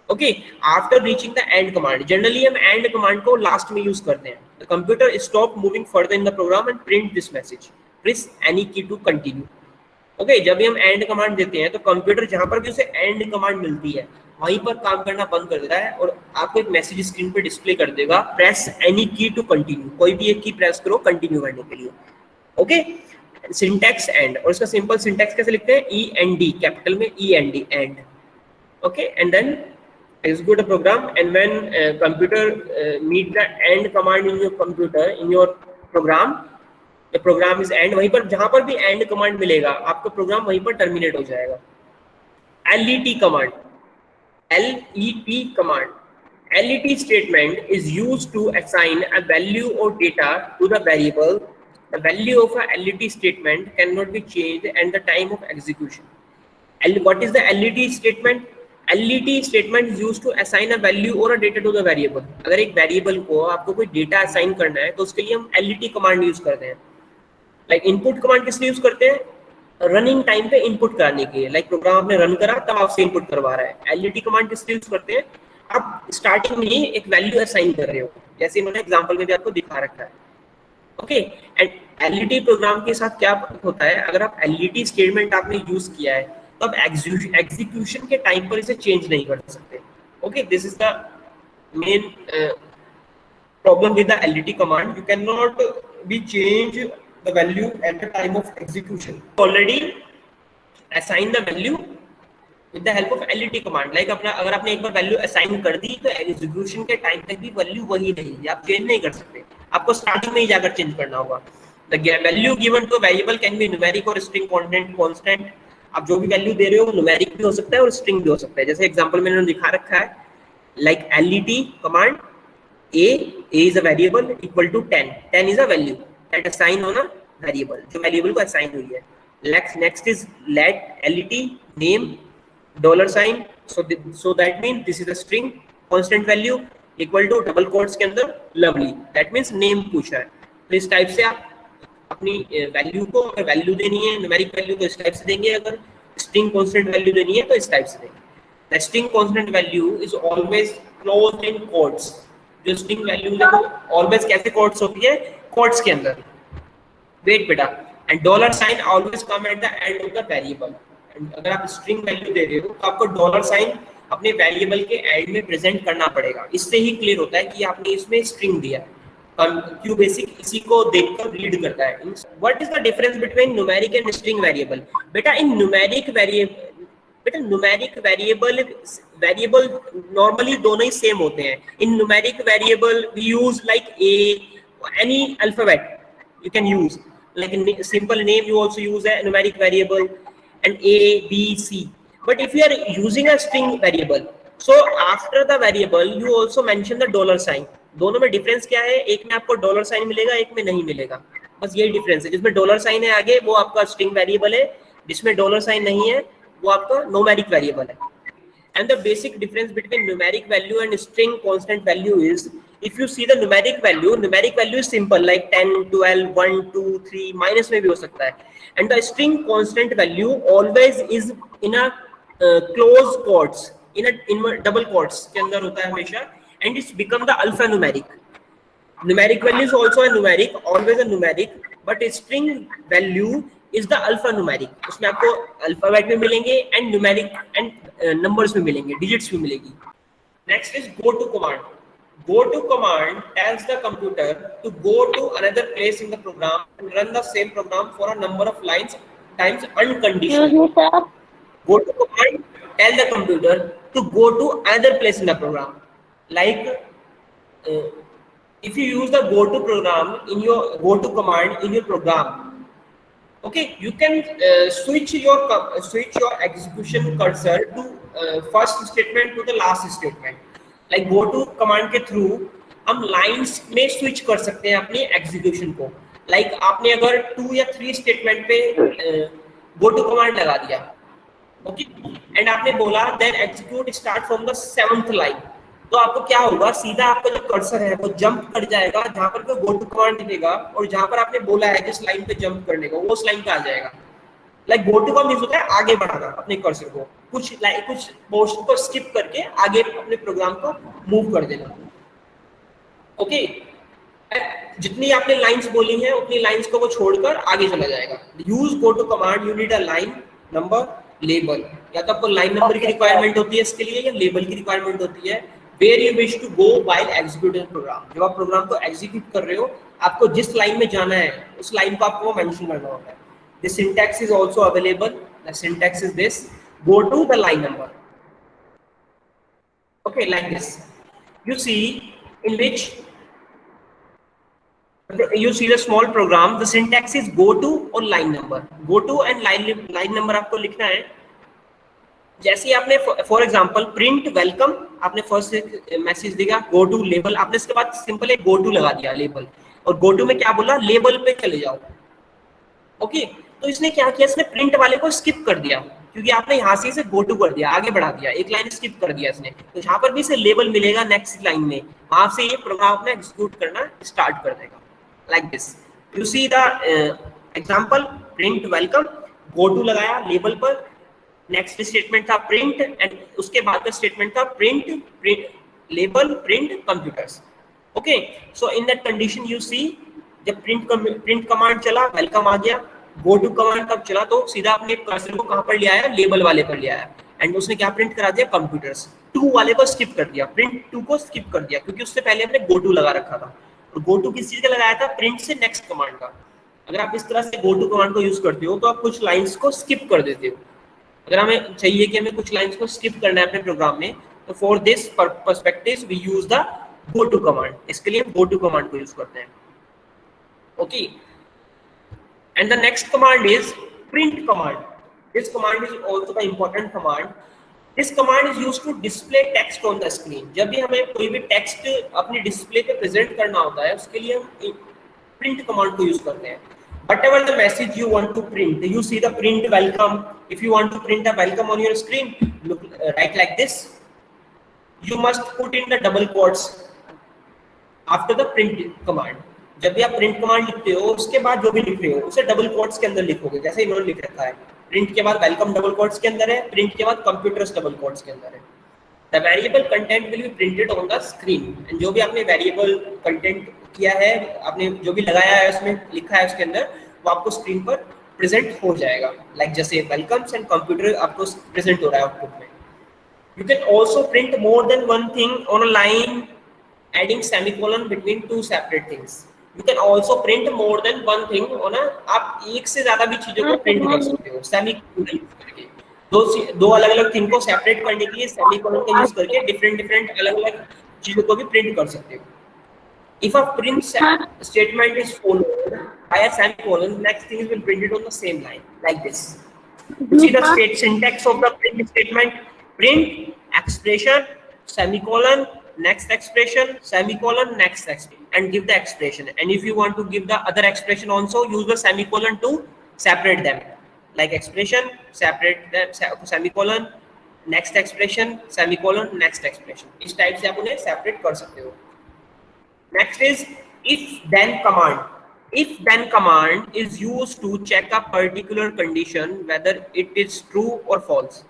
Okay, after reaching the end command, generally हम end command को last में use करते हैं. The computer stop moving further in the program and print this message. Press any key to continue. Okay, जब भी हम end command देते हैं तो कंप्यूटर जहां पर भी उसे end command मिलती है वहीं पर काम करना बंद कर देता है और आपको एक मैसेज स्क्रीन पे डिस्प्ले कर देगा, प्रेस एनी की टू कंटिन्यू. कोई भी एक की प्रेस करो कंटिन्यू करने के लिए. ओके, सिंटैक्स एंड, और इसका सिंपल सिंटैक्स कैसे लिखते हैं? END, कैपिटल में END, end. Okay, and then execute a program, and when computer meet the end command in your computer, in your program, the program is end. वहीं पर जहां पर भी end command मिलेगा आपका प्रोग्राम वहीं पर टर्मिनेट हो जाएगा. LET command, LET command, LET statement is used to assign a value or data to the variable. The value of a LET statement cannot be changed at the time of execution. What is the LET statement? LET statement is used to assign a value or a data to the variable. अगर एक variable को आपको कोई data assign करना है तो उसके लिए हम LET कमांड यूज करते हैं. लाइक इनपुट कमांड किस लिए यूज करते हैं? रनिंग टाइम पे इनपुट कराने के लिए. लाइक प्रोग्राम आपने रन करा तब आपसे इनपुट करवा रहा है. LET कमांड किस लिए यूज करते हैं? आप स्टार्टिंग में ही एक वैल्यू असाइन कर रहे हो, जैसे इन्होंने एग्जांपल में भी आपको दिखा रखा है. ओके, एंड LET प्रोग्राम के साथ क्या होता है, अगर आप LET स्टेटमेंट आपने यूज किया है तो आप एग्जीक्यूशन के टाइम पर इसे चेंज नहीं कर सकते. Okay, this is the main problem with the LET command. You can not B change the value at the time of execution. Already assign the value with the help of LET command. Like अपना अगर आपने एक बार value assign कर दी तो execution के time तक भी value वही रहेगी, आप चेंज नहीं कर सकते. आपको स्टार्टिंग में ही जाकर चेंज करना होगा. The value given to a variable can be numeric or string constant. आप जो भी वैल्यू दे रहे हो न्यूमेरिक भी हो सकता है और स्ट्रिंग भी हो सकता है. जैसे एग्जांपल में इन्होंने दिखा रखा है, like LET command a is a variable equal to 10. 10 is a value that assign on a variable, जो variable को assign हुई है. Next is let name $sign, so that means this is a string constant value equal to double quotes के अंदर lovely, that means name पूछा है. तो इस टाइप से आप अपनी वैल्यू को, अगर वैल्यू देनी है न्यूमेरिक वैल्यू तो इस टाइप से देंगे, अगर स्ट्रिंग कांस्टेंट वैल्यू देनी है तो इस टाइप से देंगे. The string constant value is always closed in quotes. जो स्ट्रिंग वैल्यू है वो ऑलवेज कैसे कोट्स होती है? कोट्स के अंदर. वेट बेटा, and $sign always come at the end of the variable. अगर आप स्ट्रिंग वैल्यू दे रहे हो तो आपको $sign अपने वेरिएबल के एंड में प्रेजेंट करना पड़ेगा. इससे ही क्लियर होता है कि आपने इसमें स्ट्रिंग दिया. क्यू बेसिक इसी को देखकर रीड करता है. What is the difference between numeric and string variable? बेटा इन न्यूमेरिक वेरिएबल नॉर्मली दोनों ही सेम होते हैं. In numeric variable we use like a any alphabet you can use, like in simple name you also use a numeric variable and A, B, C. But if you are using a string variable, so after the variable you also mention the $sign. दोनों में difference क्या है? एक में आपको $sign मिलेगा, एक में नहीं मिलेगा. बस यही डिफरेंस है. जिसमें $sign है आगे वो आपका स्ट्रिंग वेरिएबल है, जिसमें $sign नहीं है वो आपका न्यूमेरिक वेरिएबल है. And the basic difference between numeric value and string constant value is, if you see the numeric value is simple like 10, 12, 1, 2, 3, minus में भी हो सकता है. And the string constant value always is in a close quotes, in double quotes के अंदर होता है हमेशा, and it's become the alphanumeric. Numeric value is also a numeric, always a numeric, but a string value is the alphanumeric. उसमें आपको alphabet में मिलेंगे and numeric and numbers में मिलेंगे, डिजिट्स में मिलेगी. Next is go to command. Go to command tells the computer to go to another place in the program and run the same program for a number of lines times unconditionally. Go to command tell the computer to go to another place in the program. Like if you use the go to program in your go to command in your program, okay, you can switch your execution cursor to first statement to the last statement. Like go to command के through हम lines में switch कर सकते हैं अपनी execution को. Like आपने अगर 2 या 3 स्टेटमेंट पे गो टू कमांड लगा दिया, ओके, एंड आपने बोला then execute start from the 7th line, तो आपको क्या होगा, सीधा आपका जो कर्सर है वो जंप कर जाएगा जहां पर गो टू कमांड दिखेगा, और जहां पर आपने बोला है जिस लाइन पे जंप करने का वो उस लाइन पे आ जाएगा। लाइक गो टू का मीन्स होता है आगे बढ़ाना अपने कर्सर को, कुछ पोर्शन को स्किप करके आगे अपने प्रोग्राम को मूव कर देना। ओके, जितनी आपने लाइंस बोली हैं उतनी लाइंस को वो छोड़कर आगे चला जाएगा। Use go to command you need a line number label, या तो आपको लाइन नंबर की रिक्वायरमेंट होती है इसके लिए या लेबल की रिक्वायरमेंट होती है। Where you wish to go while executing program, जब आप प्रोग्राम को एग्जीक्यूट कर रहे हो आपको जिस लाइन में जाना है उस लाइन को आपको मेंशन करना होता है। The syntax is also available. The syntax is this: go to the line number. Okay, like this. You see in which you see the small program. The syntax is go to or line number. Go to and line number आपको लिखना है। जैसे ही आपने for example print welcome, आपने first message दिया गो to label, आपने इसके बाद सिंपल एक गो टू लगा दिया लेबल, और गो टू में क्या बोला, लेबल पे चले जाओ। ओके, तो इसने क्या किया, इसने प्रिंट वाले को स्किप कर दिया, क्योंकि आपने यहाँ से इसे गो टू कर दिया, आगे बढ़ा दिया, एक लाइन स्किप कर दिया इसने, तो जहाँ पर भी इसे लेबल मिलेगा नेक्स्ट लाइन में, वहां से ये प्रोग्राम अपना एग्जीक्यूट करना स्टार्ट कर देगा। Like this you see the example, print welcome, go to लगाया लेबल पर, नेक्स्ट स्टेटमेंट था प्रिंट, एंड उसके बाद का स्टेटमेंट था print label print computers. Okay, so in that condition you see जब प्रिंट कमांड चला वेलकम आ गया, गो टू कमांड तब चला तो सीधा अपने कर्सर को कहां पर ले आया, लेबल वाले पर ले आया, एंड उसने क्या प्रिंट करा दिया, कंप्यूटर्स। 2 वाले को स्किप कर दिया, प्रिंट 2 को स्किप कर दिया, क्योंकि उससे पहले हमने गो टू लगा रखा था, और गो टू किस चीज का लगाया था, प्रिंट से नेक्स्ट कमांड का। अगर आप इस तरह से गो टू कमांड को यूज करते हो तो आप कुछ लाइंस को स्किप कर देते हो। अगर हमें चाहिए कि हमें कुछ लाइंस को स्किप करना है अपने प्रोग्राम में, तो for this perspective we use the go to command, इसके लिए हम गो टू कमांड को यूज करते हैं। Okay, and the next command is print command. This command is also the important command. This command is used to display text on the screen. जब भी हमें कोई भी टेक्स्ट अपने डिस्प्ले पे प्रेजेंट करना होता है उसके लिए हम print command को यूज करते हैं। Whatever the message you want to print, you see the print welcome. If you want to print a welcome on your screen, look right like this. You must put in the double quotes after the print command. जब भी आप print command लिखते हो उसके बाद जो भी लिख रहे हो उसे डबल कोट्स के अंदर लिखोगे, जैसे इन्होंने लिख रखा है, प्रिंट के बाद वेलकम डबल कोट्स के अंदर है, प्रिंट के बाद कंप्यूटर्स डबल कोट्स के अंदर है। The variable content will be printed on the screen, and जो भी आपने वेरिएबल कंटेंट किया है, आपने जो भी लगाया है उसमें लिखा है उसके अंदर, वो आपको स्क्रीन पर प्रेजेंट हो जाएगा। लाइक जैसे वेलकम्स एंड कंप्यूटर आपको प्रेजेंट हो रहा है आउटपुट में। You can also print more than one thing on a line, adding semicolon between 2 separate things. You can also print more than one thing on a, आप एक से ज्यादा भी चीजों को प्रिंट कर सकते हो सेमीकोलन यूज करके। दो अलग अलग थिंग को सेपरेट करने के लिए सेमीकोलन का यूज करके डिफरेंट अलग अलग चीजों को भी प्रिंट कर सकते हो। If a print statement is followed by a semicolon, next thing will printed on the same line like this. You see the syntax of the print statement: print expression semicolon next expression semicolon next expression, and give the expression. And if you want to give the other expression also, use the semicolon to separate them, like expression separate them semicolon next expression semicolon next expression. इस type से आप उन्हें separate कर सकते हो। Next is if then command. If then command is used to check a particular condition whether it is true or false.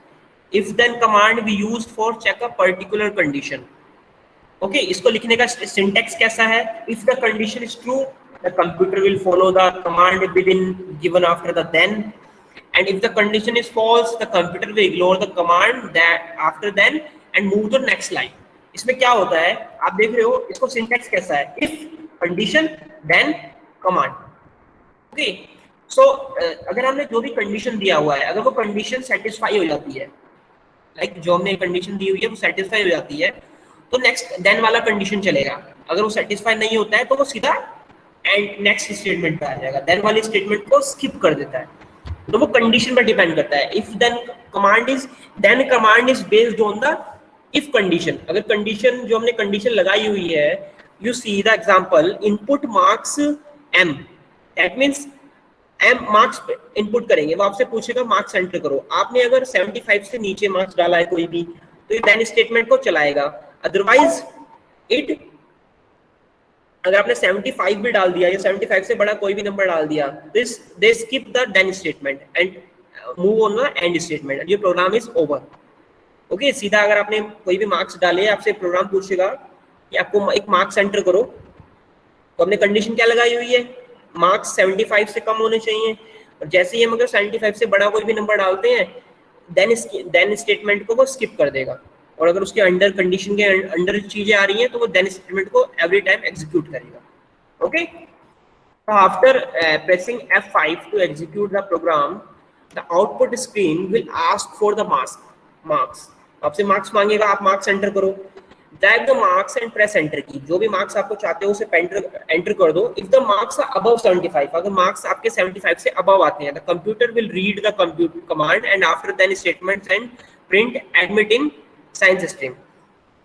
If then command be used for check a particular condition. Okay, इसको लिखने का syntax कैसा है? If the condition is true, the computer will follow the command within given after the then, and if the condition is false, the computer will ignore the command that after then and move to the next line. इसमें क्या होता है आप देख रहे हो, इसको syntax कैसा है, if condition then command. Okay, so अगर हमने जो भी कंडीशन दिया हुआ है, अगर वो कंडीशन सेटिस्फाई हो जाती है, लाइक जो हमने कंडीशन दी हुई है वो सेटिस्फाई हो जाती है, तो नेक्स्ट देन वाला कंडीशन चलेगा। अगर वो सेटिस्फाई नहीं होता है तो वो सीधा एंड नेक्स्ट स्टेटमेंट पे आ जाएगा, देन वाली स्टेटमेंट को स्किप कर देता है। तो वो कंडीशन पर डिपेंड करता है। If then command is based on the if condition. अगर कंडीशन जो हमने कंडीशन लगाई हुई है, you see the example, input marks m that means M marks input करेंगे, वो आपसे पूछेगा मार्क्स एंटर करो। आपने अगर 75 से नीचे मार्क्स डाला है कोई भी, तो ये देन स्टेटमेंट को चलाएगा। अदरवाइज इट, अगर आपने 75 भी डाल दिया या 75 से बड़ा कोई भी नंबर डाल दिया, this they skip the then statement and move on the end statement, ये प्रोग्राम इज ओवर। ओके, सीधा अगर आपने कोई भी मार्क्स डाले, आपसे प्रोग्राम पूछेगा कि आपको एक मार्क्स एंटर करो, तो हमने कंडीशन क्या लगाई हुई है, मार्क्स 75 से कम होने चाहिए। और जैसे ही हम अगर 75 से बड़ा कोई भी नंबर डालते हैं, देन स्टेटमेंट को वो स्किप कर देगा। और अगर उसके अंडर कंडीशन के अंडर चीजें आ रही हैं, तो वो देन स्टेटमेंट को एवरी टाइम एग्जीक्यूट करेगा। Okay, after pressing F5 to execute the program, the output screen will ask for the marks. आपसे मार्क्स मांगेगा, आप मार्क्स एंटर करो। Drag the marks and press enter key, जो भी marks आपको चाहते हो उसे एंटर कर दो। If the marks are above 75, अगर मार्क्स आपके 75 से अबव आते हैं, the computer will read the computer command and after then statements and print admit in science stream.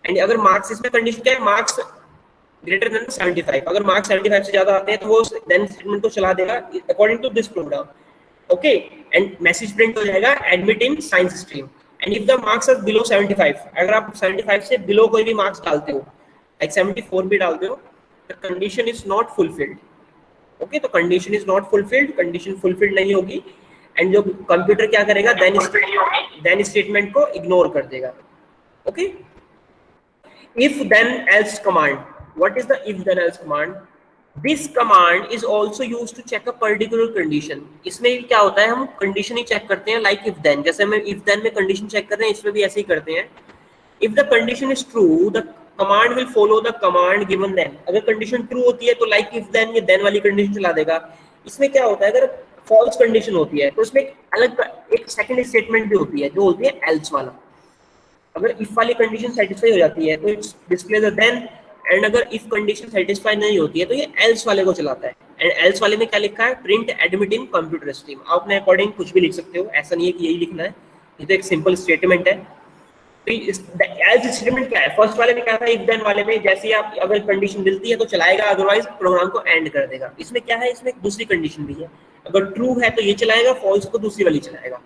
And अगर मार्क्स, इसमें कंडीशन क्या है, मार्क्स ग्रेटर देन 75, अगर मार्क्स 75 से ज्यादा आते हैं तो वो देन स्टेटमेंट को चला देगा according to this program. Okay, and message print हो जाएगा admit in science stream. And if the marks are below 75, अगर आप 75 से बिलो कोई भी मार्क्स डालते हो, लाइक 74 भी डालते हो, the condition is not fulfilled. Okay, तो condition is not fulfilled, condition fulfilled नहीं होगी, एंड जो कंप्यूटर क्या करेगा, देन स्टेटमेंट को इग्नोर कर देगा। Okay, if then else command, what is the if then else command? This command is also used to check a particular condition. इसमें क्या होता है, हम कंडीशन ही चेक करते हैं, like if then, जैसे हम if then में कंडीशन चेक कर रहे हैं, इसमें भी ऐसे ही करते हैं। If the condition is true, the command will follow the command given then. अगर कंडीशन ट्रू होती है तो like if then ये then वाली कंडीशन चला देगा। इसमें क्या होता है, अगर फॉल्स कंडीशन होती है तो इसमें एक सेकंड स्टेटमेंट भी होती है जो होती है else वाला। अगर इफ वाली कंडीशन सेटिस्फाई हो जाती है तो it's display the then, and अगर इफ कंडीशन सेटिस्फाई नहीं होती है तो ये एल्स वाले को चलाता है। एंड एल्स वाले में क्या लिखा है, प्रिंट एडमिट इन कंप्यूटर स्ट्रीम। आप अपने अकॉर्डिंग कुछ भी लिख सकते हो, ऐसा नहीं है कि यही लिखना है, ये तो एक सिंपल स्टेटमेंट है। तो एल्स स्टेटमेंट क्या है, फर्स्ट वाले में क्या था, इफ देन वाले में जैसे आप अगर कंडीशन मिलती है तो चलाएगा, अदरवाइज प्रोग्राम को एंड कर देगा। इसमें क्या है, इसमें एक दूसरी कंडीशन भी है, अगर ट्रू है तो ये चलाएगा, फॉल्स को दूसरी वाली चलाएगा।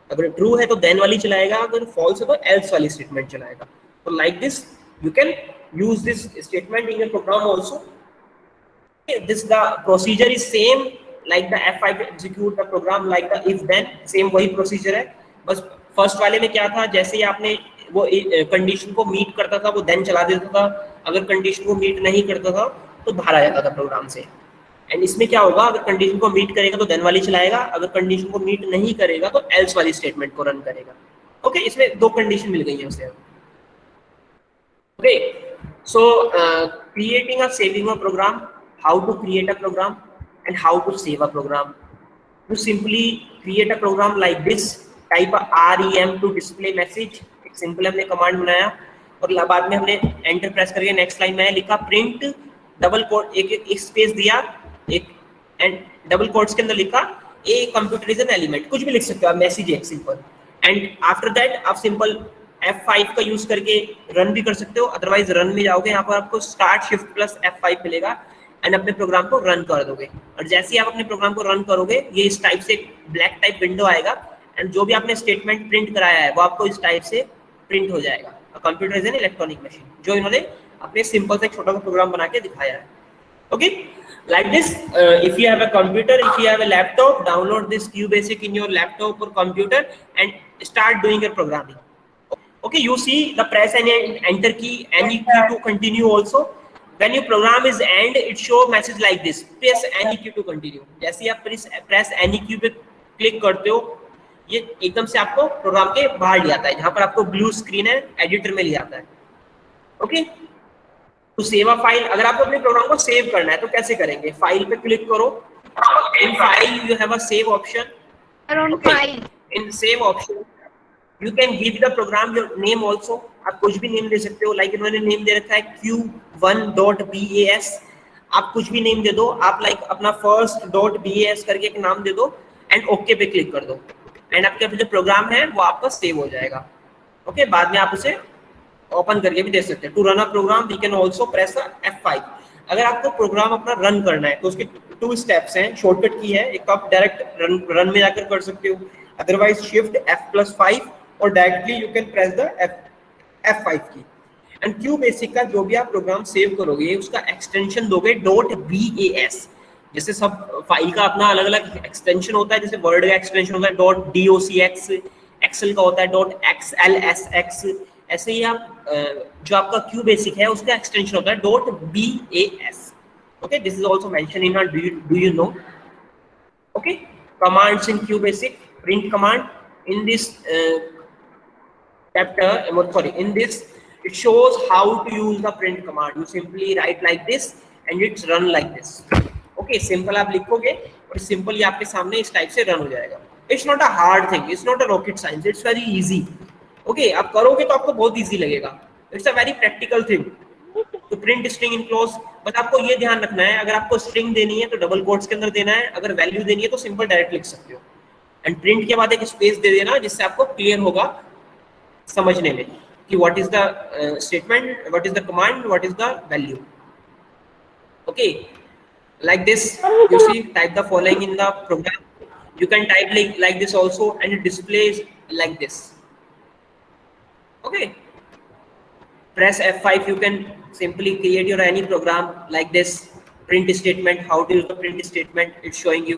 अगर ट्रू है तो देन वाली चलाएगा, अगर फॉल्स है तो एल्स वाली स्टेटमेंट चलाएगा। तो like this you can use this statement in your program also. This the procedure is same like the F5 execute the program like the if then, same वही procedure है। बस first वाले में क्या था, जैसे ही आपने वो कंडीशन को मीट करता था वो देन चला देता था, अगर कंडीशन को मीट नहीं करता था तो बाहर आ जाता था प्रोग्राम से। एंड इसमें क्या होगा, अगर कंडीशन को मीट करेगा तो देन वाली चलाएगा, अगर कंडीशन को मीट नहीं करेगा तो एल्स वाली स्टेटमेंट को रन करेगा। ओके, इसमें दो कंडीशन मिल गई है उसे। ओके, सो क्रिएटिंग और saving a program, how to create a program and how to save a program. You simply create a program like this, type a rem to display message, एक simple हमने command बनाया और बाद में हमने enter press करके next line में लिखा प्रिंट डबल कोट, एक स्पेस दिया, एक एंड डबल कोट्स के अंदर लिखा a computer is an element, कुछ भी लिख सकते हो आप, मैसेज है सिंपल। एंड आफ्टर दैट आप सिंपल F5 का यूज करके रन भी कर सकते हो, अदरवाइज रन में जाओगे, यहाँ पर आपको स्टार्ट शिफ्ट प्लस F5 मिलेगा एंड अपने प्रोग्राम को रन कर दोगे। और जैसे ही आप अपने प्रोग्राम को रन करोगे, ये इस टाइप से ब्लैक टाइप विंडो आएगा एंड जो भी आपने स्टेटमेंट प्रिंट कराया है वो आपको इस टाइप से प्रिंट हो जाएगा। Computer is an electronic machine, जो इन्होंने अपने सिंपल से छोटा सा प्रोग्राम बना के दिखाया है। Okay, like this, if you have a computer, if you have a laptop, download this QBasic in your laptop or computer and start doing your programming. Okay, you see the press and enter key, any key to continue also. When your program is end, it show message like this, press any key to continue. जैसे आप press any key पे click करते हो, ये एकदम से आपको programme के बाहर ले आता है, जहाँ पर आपको ब्लू स्क्रीन है, एडिटर में ले आता है। ओके, तो सेव अ फाइल, अगर आपको अपने प्रोग्राम को सेव करना है तो कैसे करेंगे, फाइल पे क्लिक करो, in file you have a save option, in save option you can give the programme your name also, आप कुछ भी नेम दे सकते हो, लाइक इन्होंने नेम दे रखा है q1.bas, आप कुछ भी नेम दे दो, आप लाइक अपना first.bas करके एक नाम दे दो एंड ओके पे क्लिक कर दो एंड आपका जो प्रोग्राम है वो आपका सेव हो जाएगा। ओके, बाद में आप उसे ओपन करके भी दे सकते हैं। To run a program we can also press F5। अगर आपको प्रोग्राम अपना रन करना है तो उसके टू स्टेप्स हैं, शॉर्टकट की है, एक आप डायरेक्ट रन में जाकर कर सकते हो, अदरवाइज शिफ्ट F+5 और directly you can press the F5 की। एंड क्यू बेसिक का जो भी आप प्रोग्राम सेव करोगे उसका एक्सटेंशन दोगे .bas, जैसे सब फाइल का अपना अलग अलग एक्सटेंशन होता है, जैसे वर्ड का एक्सटेंशन होता है .docx, एक्सेल का होता है .xlsx, ऐसे ही आप जो आपका क्यू बेसिक है उसका एक्सटेंशन होता है .bas। Okay, this is also mention in do you know. Okay, commands in Q basic, print command in this chapter, sorry, in this it shows how to use the print command. You simply write like this and it's run like this. Okay, simple आप लिखोगे और simple ही आपके सामने इस type से run हो जाएगा। It's not a hard thing, it's not a rocket science, it's very easy. Okay, आप करोगे तो आपको बहुत easy लगेगा। It's a very practical thing. तो प्रिंट स्ट्रिंग इनक्लोज, बस आपको ये ध्यान रखना है, अगर आपको स्ट्रिंग देनी है तो डबल कोट्स के अंदर देना है, अगर वैल्यू देनी है तो सिंपल डायरेक्ट लिख सकते हो। एंड प्रिंट के बाद एक स्पेस दे देना जिससे आपको क्लियर होगा समझने में कि what is the statement, what is the command, what is the value. Okay, like this you see, type the following in the program. You can type like this also and it displays like this. Okay, press F5, you can simply create your any program like this. Print statement, how to use the print statement, it's showing you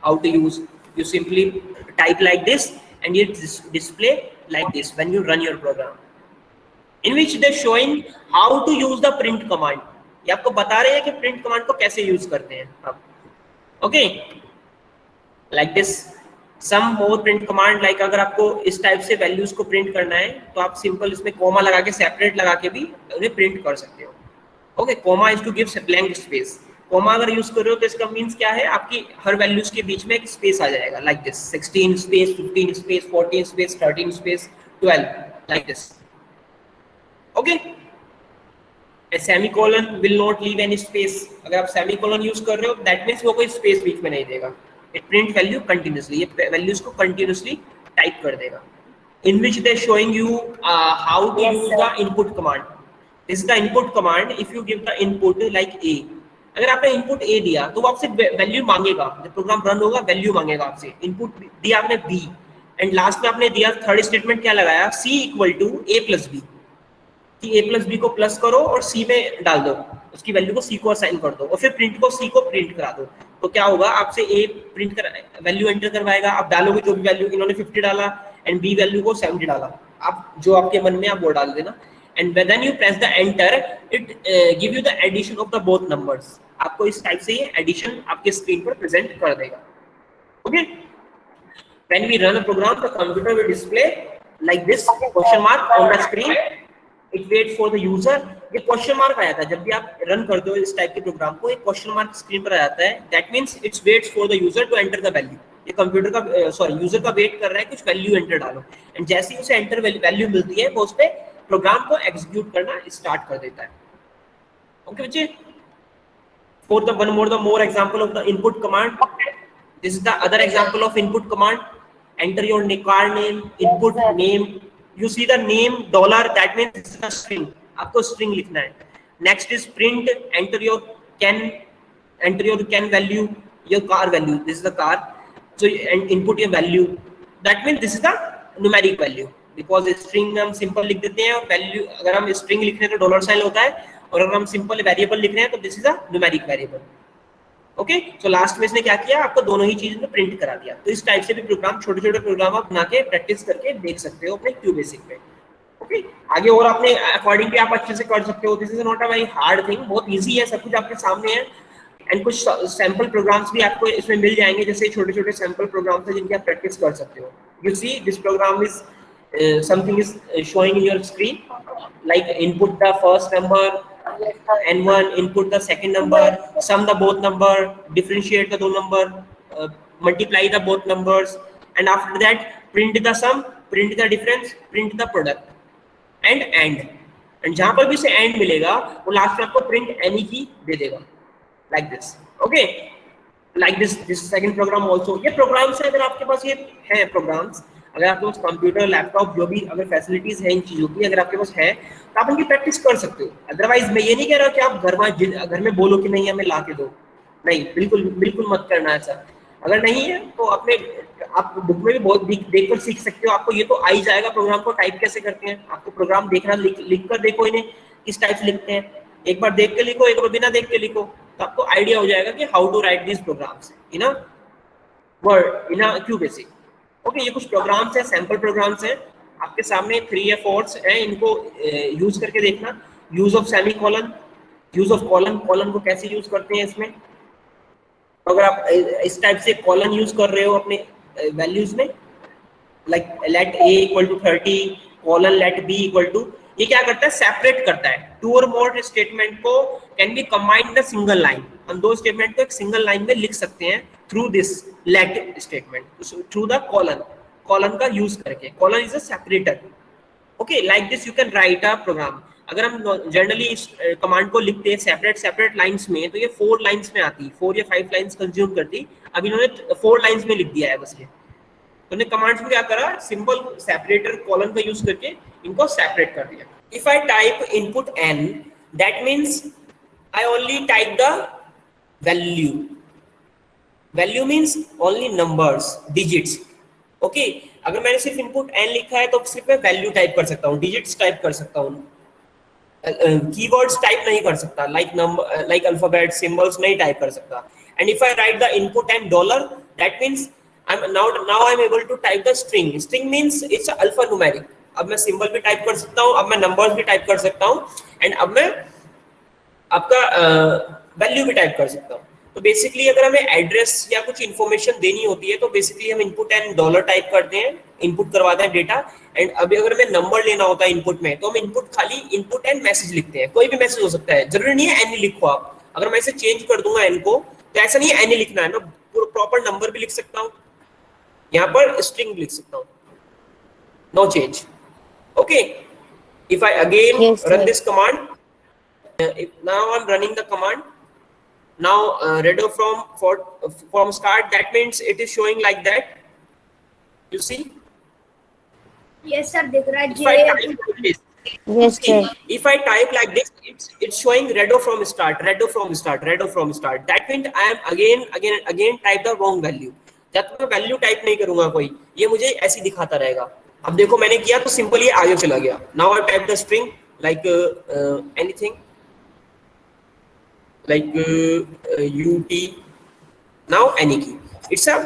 how to use. You simply type like this and it display like this when you run your program, in which they're showing how to use the print command. ये आपको बता रहे हैं कि print command को कैसे use करते हैं आप। Okay, like this some more print command, like अगर आपको इस टाइप से वैल्यूज को प्रिंट करना है तो आप सिंपल इसमें कोमा लगा के सेपरेट लगा के भी उन्हें प्रिंट कर सकते हो। Okay, comma is to give blank space. Comma अगर यूज कर रहे हो तो इसका मींस क्या है, आपकी हर वैल्यूज के बीच में एक स्पेस आ जाएगा like this, 16 space, 15 space, 14 space, 13 space, 12 like this. Okay, a semicolon will not leave any space. अगर आप सेमीकोलन यूज कर रहे हो दैट मींस वो कोई स्पेस बीच में नहीं देगा, इट प्रिंट वैल्यू कंटिन्यूअसली, ये वैल्यूज को कंटिन्यूअसली टाइप कर देगा। in which they showing you how to use the input command. This is the input command. If you give the input like a, अगर आपने input A दिया तो वो आपसे वैल्यू मांगेगा, जब प्रोग्राम रन होगा वैल्यू मांगेगा आपसे। इनपुट दिया आपने बी एंड लास्ट में आपने दिया थर्ड स्टेटमेंट क्या लगाया, c equal to a plus b, कि ए प्लस बी को प्लस करो और सी में डाल दो, उसकी वैल्यू को सी को असाइन कर दो और फिर प्रिंट को सी को प्रिंट करा दो। तो क्या होगा, आपसे ए प्रिंट कर वैल्यू एंटर करवाएगा, आप डालोगे जो भी वैल्यू, इन्होंने 50 डाला एंड बी वैल्यू को 70 डाला, आप जो आपके मन में आप वो डाल देना and when you press the enter it give you the addition of the both numbers. आपको इस टाइप से ये एडिशन आपके स्क्रीन पर प्रेजेंट कर देगा। Okay, when we run a program the computer will display like this question mark on the screen, it waits for the user. ये question mark आ जाता है जब भी आप रन करते हो इस टाइप के प्रोग्राम को, एक क्वेश्चन मार्क स्क्रीन पर आ जाता है, that means it's waits for the user to enter the value. ये कंप्यूटर का सॉरी यूजर का वेट कर रहा है कुछ वैल्यू एंटर डालो एंड जैसे ही उसे एंटर वैल्यू मिलती है वो उस पे प्रोग्राम को एग्जीक्यूट करना स्टार्ट कर देता है। ओके बच्चे, for the more example of the input command, this is the other example of input command. Enter your car name, input name, you see the name dollar, that means this is a string, आपको string लिखना है। Next is print, enter your can value, your car value, this is the car, so and input your value, that means this is the numeric value, because string में हम simple लिख देते हैं और value अगर हम string लिखने तो डॉलर साइन होता है और अगर हम सिंपल वेरिएबल लिख रहे हैं तो this is a numeric variable. Okay, so last में इसने क्या किया, आपको दोनों ही चीज में प्रिंट करा दिया। तो इस टाइप से भी प्रोग्राम, छोटे छोटे प्रोग्राम आप बना के प्रैक्टिस करके देख सकते हो अपने क्यू बेसिक पे। ओके, आगे और अपने अकॉर्डिंग भी आप अच्छे से कर सकते हो। This is not a very hard thing, बहुत इजी है, सब कुछ आपके सामने है एंड कुछ सैंपल प्रोग्राम्स भी आपको इसमें मिल जाएंगे, जैसे छोटे छोटे सैंपल प्रोग्राम्स हैं जिनकी आप प्रैक्टिस कर सकते हो। You see this program is something is showing in your screen, like input the first number n1, input the second number, sum the both number, differentiate the two number, multiply the both numbers, and after that print the sum, print the difference, print the product and जहां पर भी से end मिलेगा वो last में आपको print any की दे देगा like this। okay, like this second program also, ये programs है, अगर आपके पास ये है programs, अगर आपके पास कंप्यूटर, लैपटॉप, जो भी अगर फैसिलिटीज है इन चीजों की अगर आपके पास है तो आप इनकी प्रैक्टिस कर सकते हो। अदरवाइज मैं ये नहीं कह रहा कि आप घर में बोलो कि नहीं हमें ला के दो, नहीं, बिल्कुल बिल्कुल मत करना ऐसा। अगर नहीं है तो अपने आप बुक में भी बहुत देख कर सीख सकते हो, आपको ये तो आ ही जाएगा प्रोग्राम को टाइप कैसे करते हैं। आपको प्रोग्राम देखना, लिख कर देखो इन्हें किस टाइप से लिखते हैं, एक बार देख के लिखो, एक बार बिना देख के लिखो, तो आपको आइडिया हो जाएगा कि how to write this programs in a word in a QBasic. Okay, ये कुछ प्रोग्राम्स हैं, सैंपल प्रोग्राम्स हैं आपके सामने, 3 या 4 हैं, इनको यूज करके देखना। Use of semi colon, use of colon, colon को कैसे यूज करते हैं इसमें। अगर आप इस टाइप से कॉलन यूज कर रहे हो अपने वैल्यूज में, like let a equal to 30 colon let b equal to, ये क्या करता है, सेपरेट करता है। टू और मोर स्टेटमेंट को can be combined in a single line, हम दो स्टेटमेंट को एक सिंगल लाइन में लिख सकते हैं through this let statement, through the colon, colon का यूज करके। Colon is a separator. Okay, like this you can write a program. अगर हम जनरली इस कमांड को लिखते हैं सेपरेट लाइंस में, तो ये 4 लाइंस में आती, 4 या 5 लाइंस कंज्यूम करती। अब इन्होंने 4 लाइंस में लिख दिया है बस ये। तो ने कमांड्स में क्या करा, सिंपल सेपरेटर कॉलन का यूज करके इनको सेपरेट कर दिया। If I type input n, that means I only type the value. Value means only numbers, digits. Okay, अगर मैंने सिर्फ इनपुट n लिखा है तो सिर्फ मैं वैल्यू टाइप कर सकता हूँ, डिजिट्स टाइप कर सकता हूँ, कीवर्ड्स टाइप नहीं कर सकता, like number, like alphabet, symbols नहीं टाइप कर सकता। And if I write the input and dollar, that means now I'm able to type the string. String means it's a alphanumeric. अब मैं सिंबल भी type कर सकता हूँ, अब मैं नंबर्स भी टाइप कर सकता हूँ, एंड अब मैं आपका वैल्यू भी टाइप कर सकता हूँ। तो बेसिकली अगर हमें एड्रेस या कुछ इन्फॉर्मेशन देनी होती है तो बेसिकली हम इनपुट एंड डॉलर टाइप करते हैं, इनपुट करवाते हैं डेटा। एंड अभी अगर हमें नंबर लेना होता है इनपुट में, तो हम इनपुट खाली इनपुट एंड मैसेज लिखते हैं। कोई भी मैसेज हो सकता है, जरूरी नहीं है एन ही लिखो आप। अगर मैं इसे चेंज कर दूंगा एन को, तो ऐसा नहीं है एन ही लिखना है, मैं प्रॉपर नंबर भी लिख सकता हूँ, यहाँ पर स्ट्रिंग लिख सकता हूँ, no change. Okay, if I again run this command, now I'm running the command. Now redo from start, that means it is showing like that, you see? Yes sir, दिख रहा है। If I type like this, Yes, sir. if I type like this, it's showing redo from start, redo from start, redo from start. That means I am again type the wrong value. जब तक मैं value type नहीं करूंगा कोई, ये मुझे ऐसे दिखाता रहेगा। अब देखो मैंने किया तो सिंपल ये आगे चला गया। Now I type the string like anything, like ut, now any key, it's a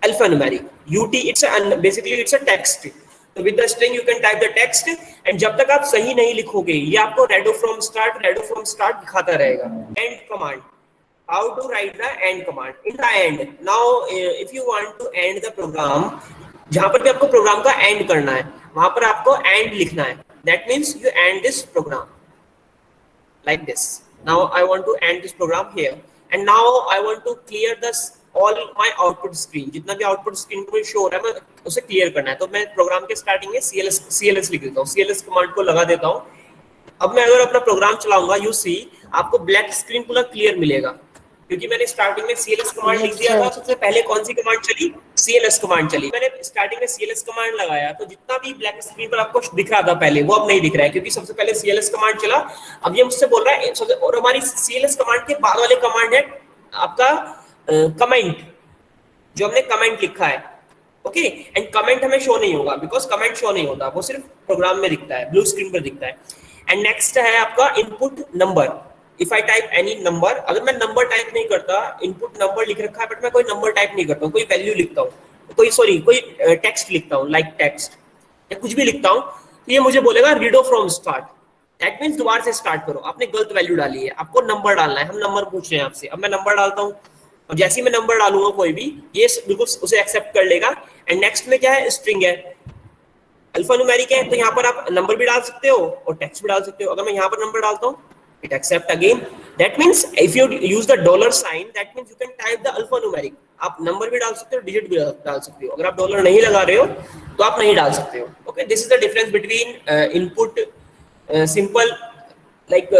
alphanumeric, ut it's a basically it's a text, so with the string you can type the text, and जब तक आप सही नहीं लिखोगे ये आपको redo from start दिखाता रहेगा। end command, how to write the end command, in the end, now if you want to end the program, जहां पर भी आपको प्रोग्राम का एंड करना है वहां पर आपको एंड लिखना है, that means you end this program like this. Now I want to end this program here, and now I want to clear this all my output screen, जितना भी output screen को शो हो रहा है मैं उसे क्लियर करना है। तो मैं प्रोग्राम के स्टार्टिंग में cls लिख देता हूँ, cls कमांड को लगा देता हूँ। अब मैं अगर अपना प्रोग्राम चलाऊंगा, यू सी आपको ब्लैक स्क्रीन पूरा क्लियर मिलेगा, क्योंकि मैंने स्टार्टिंग में cls कमांड लिख दिया था। सबसे पहले कौन सी कमांड चली, cls कमांड चली। मैंने स्टार्टिंग में cls कमांड लगाया तो जितना भी ब्लैक स्क्रीन पर आपको दिख रहा था पहले, वो अब नहीं दिख रहा है, क्योंकि सबसे पहले cls कमांड चला। अब ये मुझसे बोल रहा है, और हमारी cls कमांड के बाद वाले कमांड है आपका कमेंट, जो हमने कमेंट लिखा है। ओके, एंड कमेंट हमें शो नहीं होगा, बिकॉज कमेंट शो नहीं होता, वो सिर्फ प्रोग्राम में दिखता है, ब्लू स्क्रीन पर दिखता है। एंड नेक्स्ट है आपका input number. If I type any number, अगर मैं नंबर टाइप नहीं करता, इनपुट नंबर लिख रखा है बट मैं कोई नंबर टाइप नहीं करता हूँ, कोई वैल्यू लिखता हूँ, कोई टेक्स्ट लिखता हूँ, लाइक टेक्स्ट या कुछ भी लिखता हूँ, तो ये मुझे बोलेगा redo from start. That means दोबारा से स्टार्ट करो, आपने गलत वैल्यू डाली है, आपको नंबर डालना है। हम नंबर पूछ रहे हैं आपसे, अब मैं नंबर डालता हूँ, और जैसे ही मैं नंबर डालूंगा कोई भी, ये बिल्कुल उसे एक्सेप्ट कर लेगा। एंड नेक्स्ट में क्या है, स्ट्रिंग है, अल्फान्यूमेरिक है, तो यहाँ पर आप नंबर भी डाल सकते हो और टेक्स्ट भी डाल सकते हो। अगर मैं यहाँ पर नंबर डालता हूँ, it accept again. That means if you use the dollar sign, that means you can type the alphanumeric. आप नंबर भी डाल सकते हो, डिजिट भी डाल सकते हो। अगर आप डॉलर नहीं लगा रहे हो तो आप नहीं डाल सकते हो। Okay, this is the difference between input simple like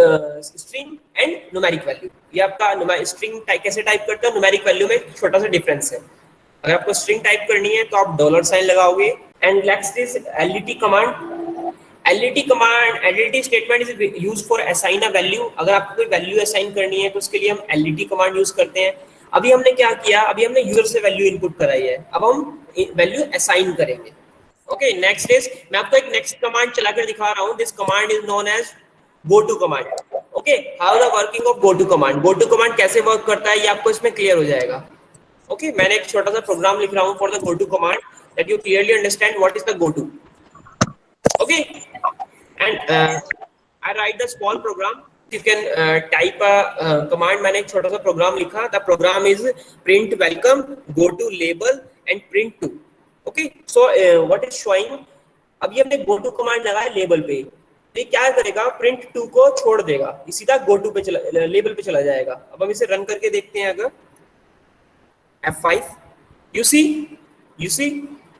string and numeric value. ये आपका string कैसे टाइप करते हो, numeric value में छोटा सा डिफरेंस है। अगर आपको string टाइप करनी है तो आप डॉलर साइन लगाओगे। And next is let command. LDT command, LDT statement is used for assign a value. अगर आपको कोई वैल्यू असाइन करनी है तो उसके लिए हम LDT कमांड यूज करते हैं। अभी हमने क्या किया, अभी हमने यूजर से वैल्यू इनपुट कराई है, अब हम वैल्यू असाइन करेंगे। ओके, नेक्स्ट इज, मैं आपको एक नेक्स्ट कमांड चलाकर दिखा रहा हूं। This command is known as go to command. Okay, how the working of go to command, go to command कैसे वर्क करता है ये आपको इसमें क्लियर हो जाएगा। ओके, मैंने एक छोटा सा प्रोग्राम लिख रहा हूं for the go to command that you clearly understand what is the go to. Okay, and I write the small program. You can type a command. मैंने एक छोटा सा प्रोग्राम लिखा। The program is print welcome, go to label and print to. Okay, so what is showing? अभी हमने go to command लगाया label पे, तो ये क्या करेगा, print to को छोड़ देगा, ये सीधा go to पे चला, लेबल पे चला जाएगा। अब हम इसे रन करके देखते हैं। अगर F5, you see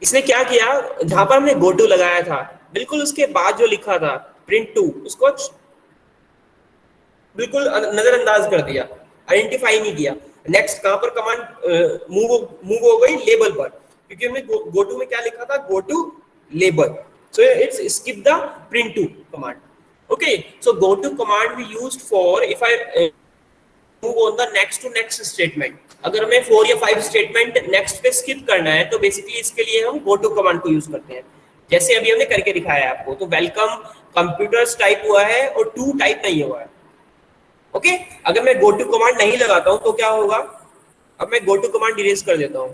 इसने क्या किया, जहां पर हमने go to लगाया था बिल्कुल उसके बाद जो लिखा था print to, उसको बिल्कुल नजरअंदाज कर दिया, आइडेंटिफाई नहीं किया। नेक्स्ट कहां पर कमांड मूव हो गई, लेबल पर, क्योंकि हमने गो टू में क्या लिखा था, go to label, so it's skip the print to command. Okay, so go to command we used for if I move on the next to next statement. अगर हमें 4 या 5 स्टेटमेंट नेक्स्ट पे skip करना है तो बेसिकली इसके लिए हम गो टू कमांड को यूज करते हैं, जैसे अभी हमने करके दिखाया है आपको। तो वेलकम कंप्यूटर्स टाइप हुआ है और टू टाइप नहीं हुआ है। ओके, अगर मैं गो टू कमांड नहीं लगाता हूं तो क्या होगा, अब मैं गो टू कमांड इरेज कर देता हूं।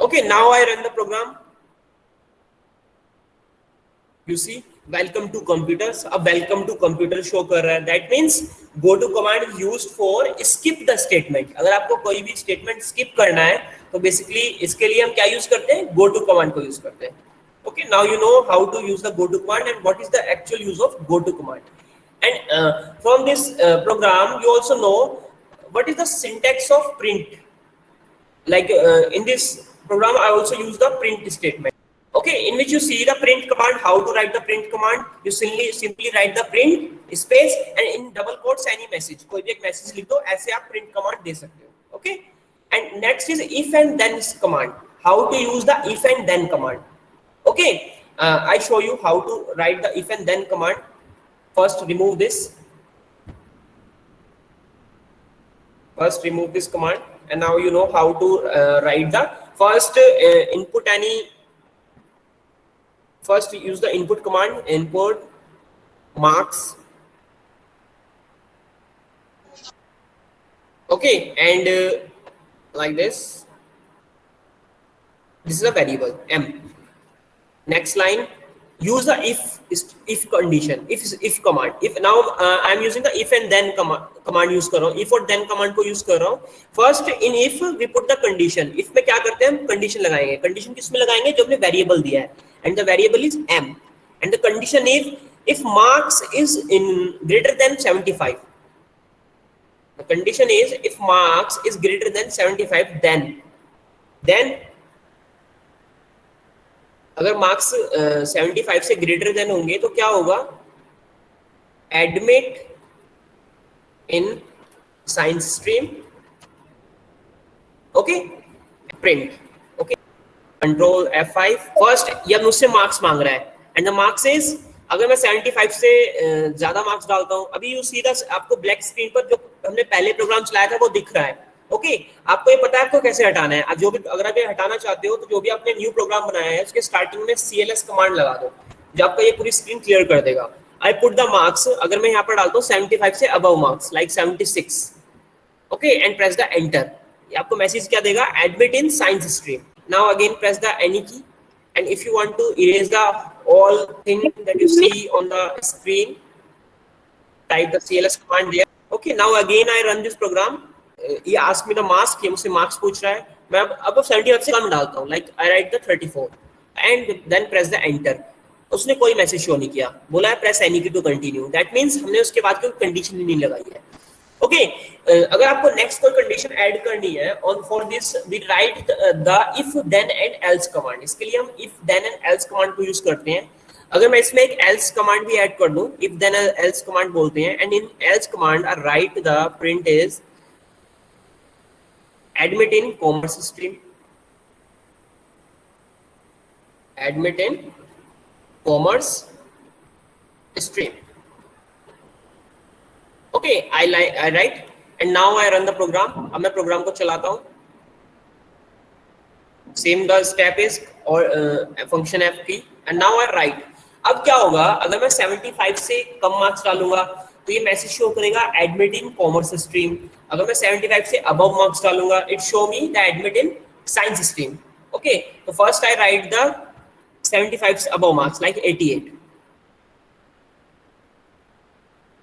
Okay, now I run the program, you see welcome to computers. अब वेलकम टू कंप्यूटर शो कर रहा है, that means go to command is used for skip the statement. अगर आपको कोई भी स्टेटमेंट स्किप करना है तो बेसिकली इसके लिए हम क्या यूज करते हैं, गो टू कमांड को यूज करते हैं। Okay, now you know how to use the go to command and what is the actual use of go to command. And from this program you also know what is the syntax of print. Like in this program I also use the print statement, okay, in which you see the print command. How to write the print command, you simply write the print space and in double quotes any message, कोई भी एक message लिख दो, ऐसे आप print command दे सकते हो। Okay, and next is if and then command. How to use the if and then command. Okay, I show you how to write the if and then command. First remove this command, and now you know how to write the first input any. First use the input command, input marks. Okay, and like this is a variable m. Next line, use the if condition, if command. If now I am using the if and then command use कर रहा हूँ, if और then command को use कर रहा हूँ। First in if we put the condition. if में क्या करते हैं हम, condition लगाएंगे। condition किस में लगाएंगे, जो हमने variable दिया है, and the variable is m, and the condition is if marks is in greater than 75. The condition is if marks is greater than 75, then अगर मार्क्स 75 से ग्रेटर देन होंगे तो क्या होगा, admit in science stream. Okay, print. Okay, control F5। First ये मुझसे marks मांग रहा है, एंड द मार्क्स इज, अगर मैं 75 से ज्यादा मार्क्स डालता हूं, अभी यू सी द, आपको ब्लैक स्क्रीन पर जो हमने पहले प्रोग्राम चलाया था वो दिख रहा है। ओके, आपको ये पता है आपको कैसे हटाना है। जो भी, अगर आप ये हटाना चाहते हो तो जो भी आपने न्यू प्रोग्राम बनाया है उसके स्टार्टिंग में CLS कमांड लगा दो, जो आपका ये पूरी स्क्रीन क्लियर कर देगा। आई पुट द मार्क्स, अगर मैं यहाँ पर डालता हूँ 75 से above marks like 76, okay, and press the enter, आपको मैसेज क्या देगा, admit in science stream. Now again press the any की, and if you want to erase the all thing that you see on the screen, type the CLS command there. Okay, now again I run this program. ये ask me the mask, ये मुझसे marks पूछ रहा है, मैं अब 75 से कम डालता हूँ, like I write the 34 and then press the enter। उसने कोई मैसेज शो नहीं किया, बोला है प्रेस एनी की टू कंटिन्यू, दैट मीन्स हमने उसके बाद कोई कंडीशन ही नहीं लगाई है। ओके, अगर आपको नेक्स्ट कोई कंडीशन ऐड करनी है, on for this we write the if then and else command. इसके लिए हम if then and else command को यूज करते हैं। अगर मैं इसमें एक एल्स कमांड भी ऐड कर दूं, इफ देन एल्स कमांड बोलते हैं, and in else command I write the print is admit in commerce stream. admit in commerce stream. Okay, I write and now I run the program. अब मैं program को चलाता हूँ. Same the step is or function f की and now I write. अब क्या होगा अगर मैं 75 से कम मार्क्स डालूंगा तो ये मैसेज शो करेगा एडमिट इन कॉमर्स स्ट्रीम. अगर मैं 75 से अबव मार्क्स डालूंगा it show me the admit in science stream. Okay, तो फर्स्ट आई राइट द 75 से above marks like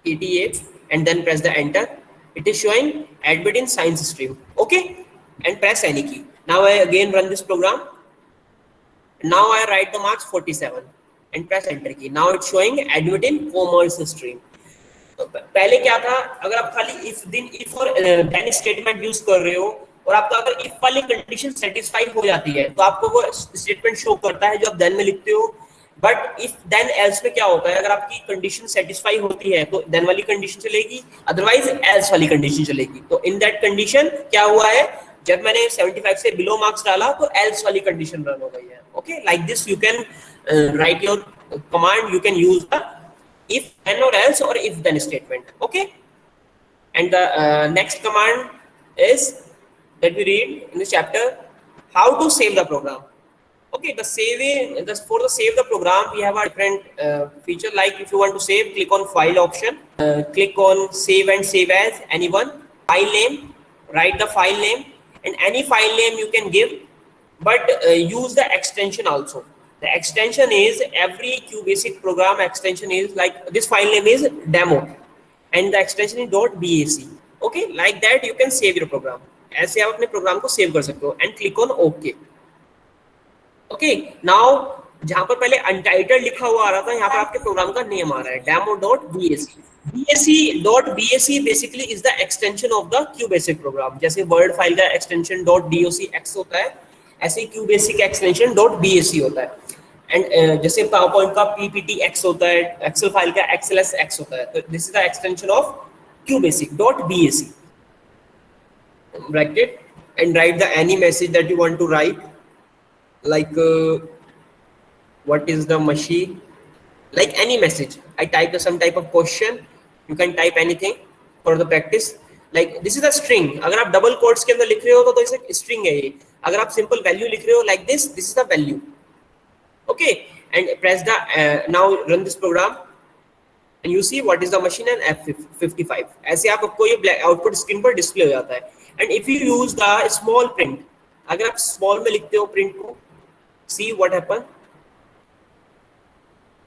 88 and then press the enter. It is showing admit in science stream. Okay, and press any key. Now I again run this program. Now I write the marks 47 and press enter key. Now it's showing admit in commerce stream. तो पहले क्या था, अगर आप खाली if और then statement use कर रहे हो और आपका अगर if वाली कंडीशन सेटिस्फाई हो जाती है तो आपको वो स्टेटमेंट शो करता है जो आप then में लिखते हो. बट इफ देन एल्स में क्या होता है, अगर आपकी कंडीशन सेटिस्फाई होती है तो देन वाली कंडीशन चलेगी, अदरवाइज एल्स वाली कंडीशन चलेगी. तो इन दैट कंडीशन क्या हुआ है, जब मैंने 75 से बिलो मार्क्स डाला तो एल्स वाली कंडीशन रन हो गई है. Okay, like this you can right your command, you can use the if then or else or if then statement. Okay, and the next command is that we read in this chapter, how to save the program. Okay, the for the save the program we have a different feature. Like if you want to save, click on file option, click on save and save as anyone, file name, write the file name, and any file name you can give, but use the extension also. The extension is every QBasic program extension is like this file name is demo and the extension is .bac. Okay, like that you can save your program. ऐसे आप अपने programme को save कर सकते हो and click on OK. Okay, now जहाँ पर पहले untitled लिखा हुआ आ रहा था, यहाँ पर आपके प्रोग्राम का नेम आ रहा है demo.bac. bac.bac basically is the extension of the QBasic program. जैसे वर्ड फाइल का extension .docx होता है, ऐसे ही QBasic extension .bac होता है. एंड जैसे पावरपॉइंट का PPTX होता है, एक्सेल फाइल का XLSX होता है, तो this is the extension of QBasic.bac. Write it and write the any message that you want to write, like what is the machine, like any message. I type some type of question, you can type anything for the practice. Like this is a string. अगर आप double quotes के अंदर लिख रहे हो तो इसे string है ये. अगर आप सिंपल वैल्यू लिख रहे हो like this is the value. Okay, and press the now run this program and you see what is the machine and F55. ऐसे आपको ये आउटपुट स्क्रीन पर डिस्प्ले हो जाता है. And if you use the small print, अगर आप small में लिखते हो प्रिंट को, see what happen.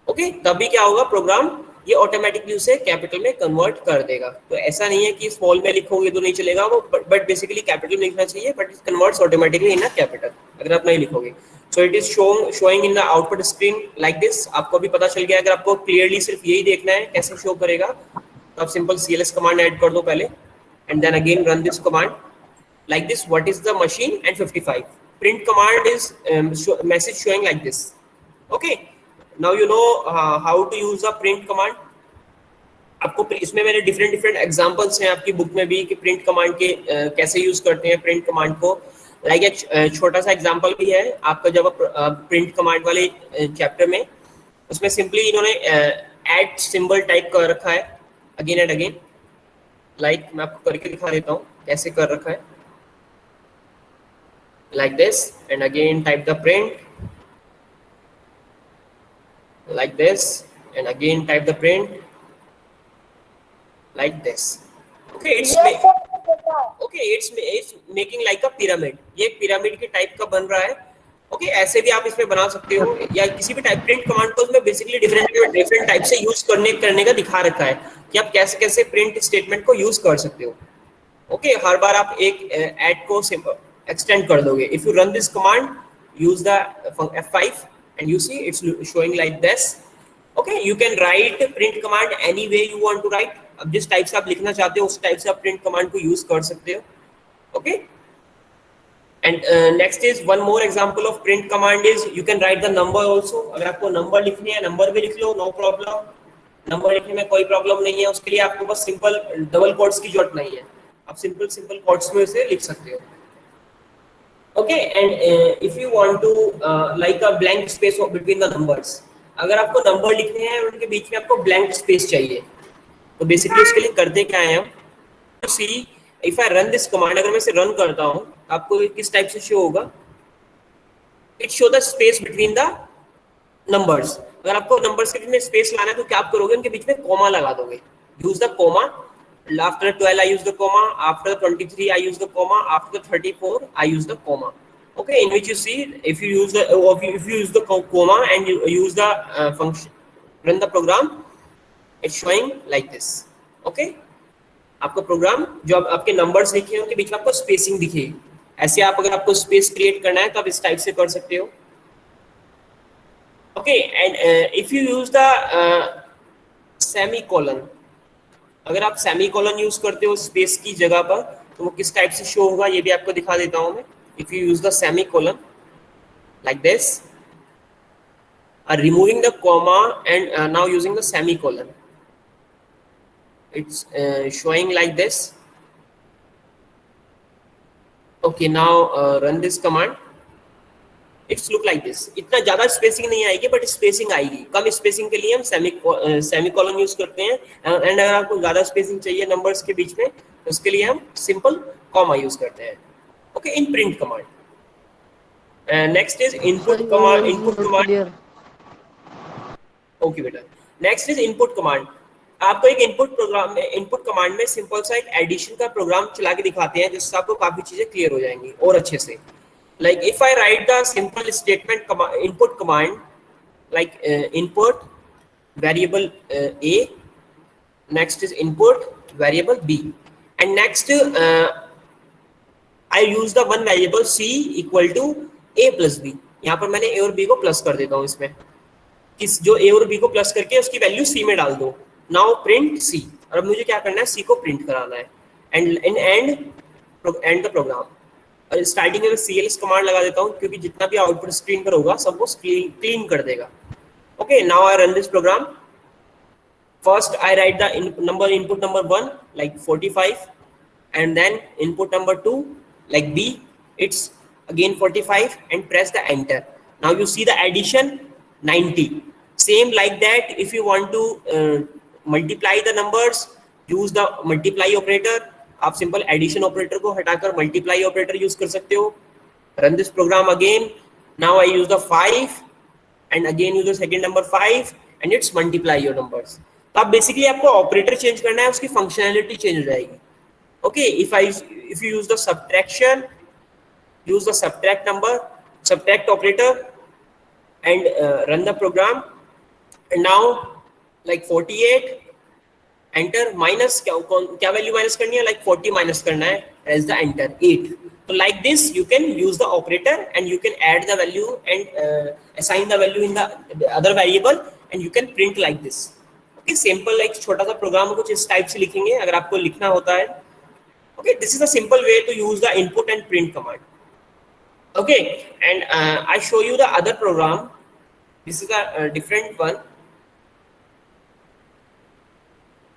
Okay, तभी क्या होगा, प्रोग्राम ये ऑटोमेटिकली उसे कैपिटल में कन्वर्ट कर देगा. तो ऐसा नहीं है कि स्मॉल में लिखोगे तो नहीं चलेगा वो, बट बेसिकली कैपिटल में लिखना चाहिए, but it converts automatically in a capital अगर आप नहीं लिखोगे. So it is showing in the output screen like this. आपको भी पता चल गया. अगर आपको क्लियरली सिर्फ यही देखना है कैसे शो करेगा तो आप सिंपल CLS कमांड ऐड कर दो पहले and then again run this command like this. What is the machine and 55. Print command is message showing like this. Okay, now you know how to use the print command. आपको इसमें मेरे different examples हैं आपकी book में भी कि print command के कैसे यूज करते हैं प्रिंट कमांड को. लाइक एक छोटा सा एग्जांपल भी है आपका जब प्रिंट कमांड वाले चैप्टर में, उसमें सिंपली इन्होंने ऐड सिंबल टाइप कर रखा है अगेन एंड अगेन. लाइक मैं आपको करके दिखा देता हूँ कैसे कर रखा है. Like this and again type the print like this and again type the print like this. Okay, it's making like a pyramid. ये पिरामिड के टाइप का बन रहा है. Okay, ऐसे भी आप इसमें बना सकते हो या किसी भी टाइप प्रिंट कमांड को इसमें बेसिकली डिफरेंट टाइप से यूज करने का दिखा रखा है कि आप कैसे कैसे प्रिंट स्टेटमेंट को यूज कर सकते हो. Okay, हर बार आप एक ऐड को एक्सटेंड कर दोगे. If you run this command, use the F5 and you see it's showing like this. Okay, you can write print command any way you want to write. अब जिस टाइप से आप लिखना चाहते हो उस टाइप से आप print command को यूज कर सकते हो. Okay, and next is one more example of print command is you can write the number also. अगर आपको नंबर लिखनी है नंबर भी लिख लो, no problem. नंबर लिखने में कोई प्रॉब्लम नहीं है. उसके लिए आपको बस सिंपल डबल कोट्स की जरूरत नहीं है. आप सिंपल कोट्स में इसे लिख सकते हो. Okay, and if you want to like a blank space between the numbers, अगर आपको नंबर लिखने हैं और उनके बीच में आपको ब्लैंक स्पेस चाहिए, तो बेसिकली उसके लिए करते क्या है हम, see if I run this command, अगर मैं इसे रन करता हूँ आपको किस टाइप से शो होगा, it show the space between the numbers. अगर आपको नंबर्स के बीच में स्पेस लाना है तो क्या आप करोगे, उनके बीच में कॉमा लगा दोगे, use the comma, after 12 I use the comma, after 23 I use the comma, after 34 I use the comma. Okay, in which you see if you use the if you use the comma and you use the function, run the program, it's showing like this. Okay, आपका programme जो आपके numbers लिखे हैं उनके बीच में आपको spacing दिखे, ऐसे आप अगर आपको स्पेस क्रिएट करना है तो आप इस टाइप से कर सकते हो। Okay, and if you use the semicolon, अगर आप सेमीकोलन यूज करते हो स्पेस की जगह पर तो वो किस टाइप से शो होगा ये भी आपको दिखा देता हूं मैं। If you use the semicolon like this, removing the comma and now using the semicolon, it's showing like this. Okay, now run this command, it's look like this. इतना ज्यादा स्पेसिंग नहीं आएगी बट स्पेसिंग आएगी। कम spacing के लिए हम semicolon use करते हैं, एंड अगर आपको ज्यादा स्पेसिंग चाहिए नंबर्स के बीच में तो उसके लिए हम सिंपल कॉमा यूज करते हैं। Okay, in print command. Next is input command. Input command, okay बेटा, नेक्स्ट इज इनपुट कमांड। आपको एक इनपुट प्रोग्राम में, इनपुट कमांड में सिंपल सा एक एडिशन का प्रोग्राम चला के दिखाते हैं जिससे आपको काफी चीजें क्लियर हो जाएंगी और अच्छे से। Like if I write the simple statement input command, like input variable a, next is input variable b, and next I use the one variable c equal to a plus b। यहाँ पर मैंने a और b को plus कर देता हूँ इसमें, किस जो a और b को प्लस करके उसकी वैल्यू c में डाल दो। नाउ प्रिंट c, और अब मुझे क्या करना है, c को प्रिंट कराना है, and in end the program. और स्टार्टिंग में cls कमांड लगा देता हूँ क्योंकि जितना भी आउटपुट स्क्रीन पर होगा सब वो क्लीन कर देगा। Okay, now I run this program. First I write the number, input number 1 like 45, and then input number 2 like b, it's again 45, and press the enter. Now you see the addition 90. Same like that, if you want to multiply the numbers, use the multiply operator। आप simple addition operator को हटाकर multiply operator use कर सकते हो। Run this program again. Now I use the 5 and again use the second number 5 and it's multiply your numbers. तो आप basically आपको operator change करना है, उसकी फंक्शनैलिटी चेंज हो जाएगी। Okay, if you use the subtraction, use the subtract number, subtract operator, and run the program. And now like 48, enter, minus क्या value minus करनी है, लाइक 40 माइनस करना है, प्रेस द एंटर 8। तो like this you can use the operator and you can add the value and assign the value in the other variable and you can print like this. Okay, simple एक छोटा सा programme कुछ इस type से लिखेंगे अगर आपको लिखना होता है। Okay, this is a simple way to use the input and print command. Okay, and I show you the other program. This is a different one.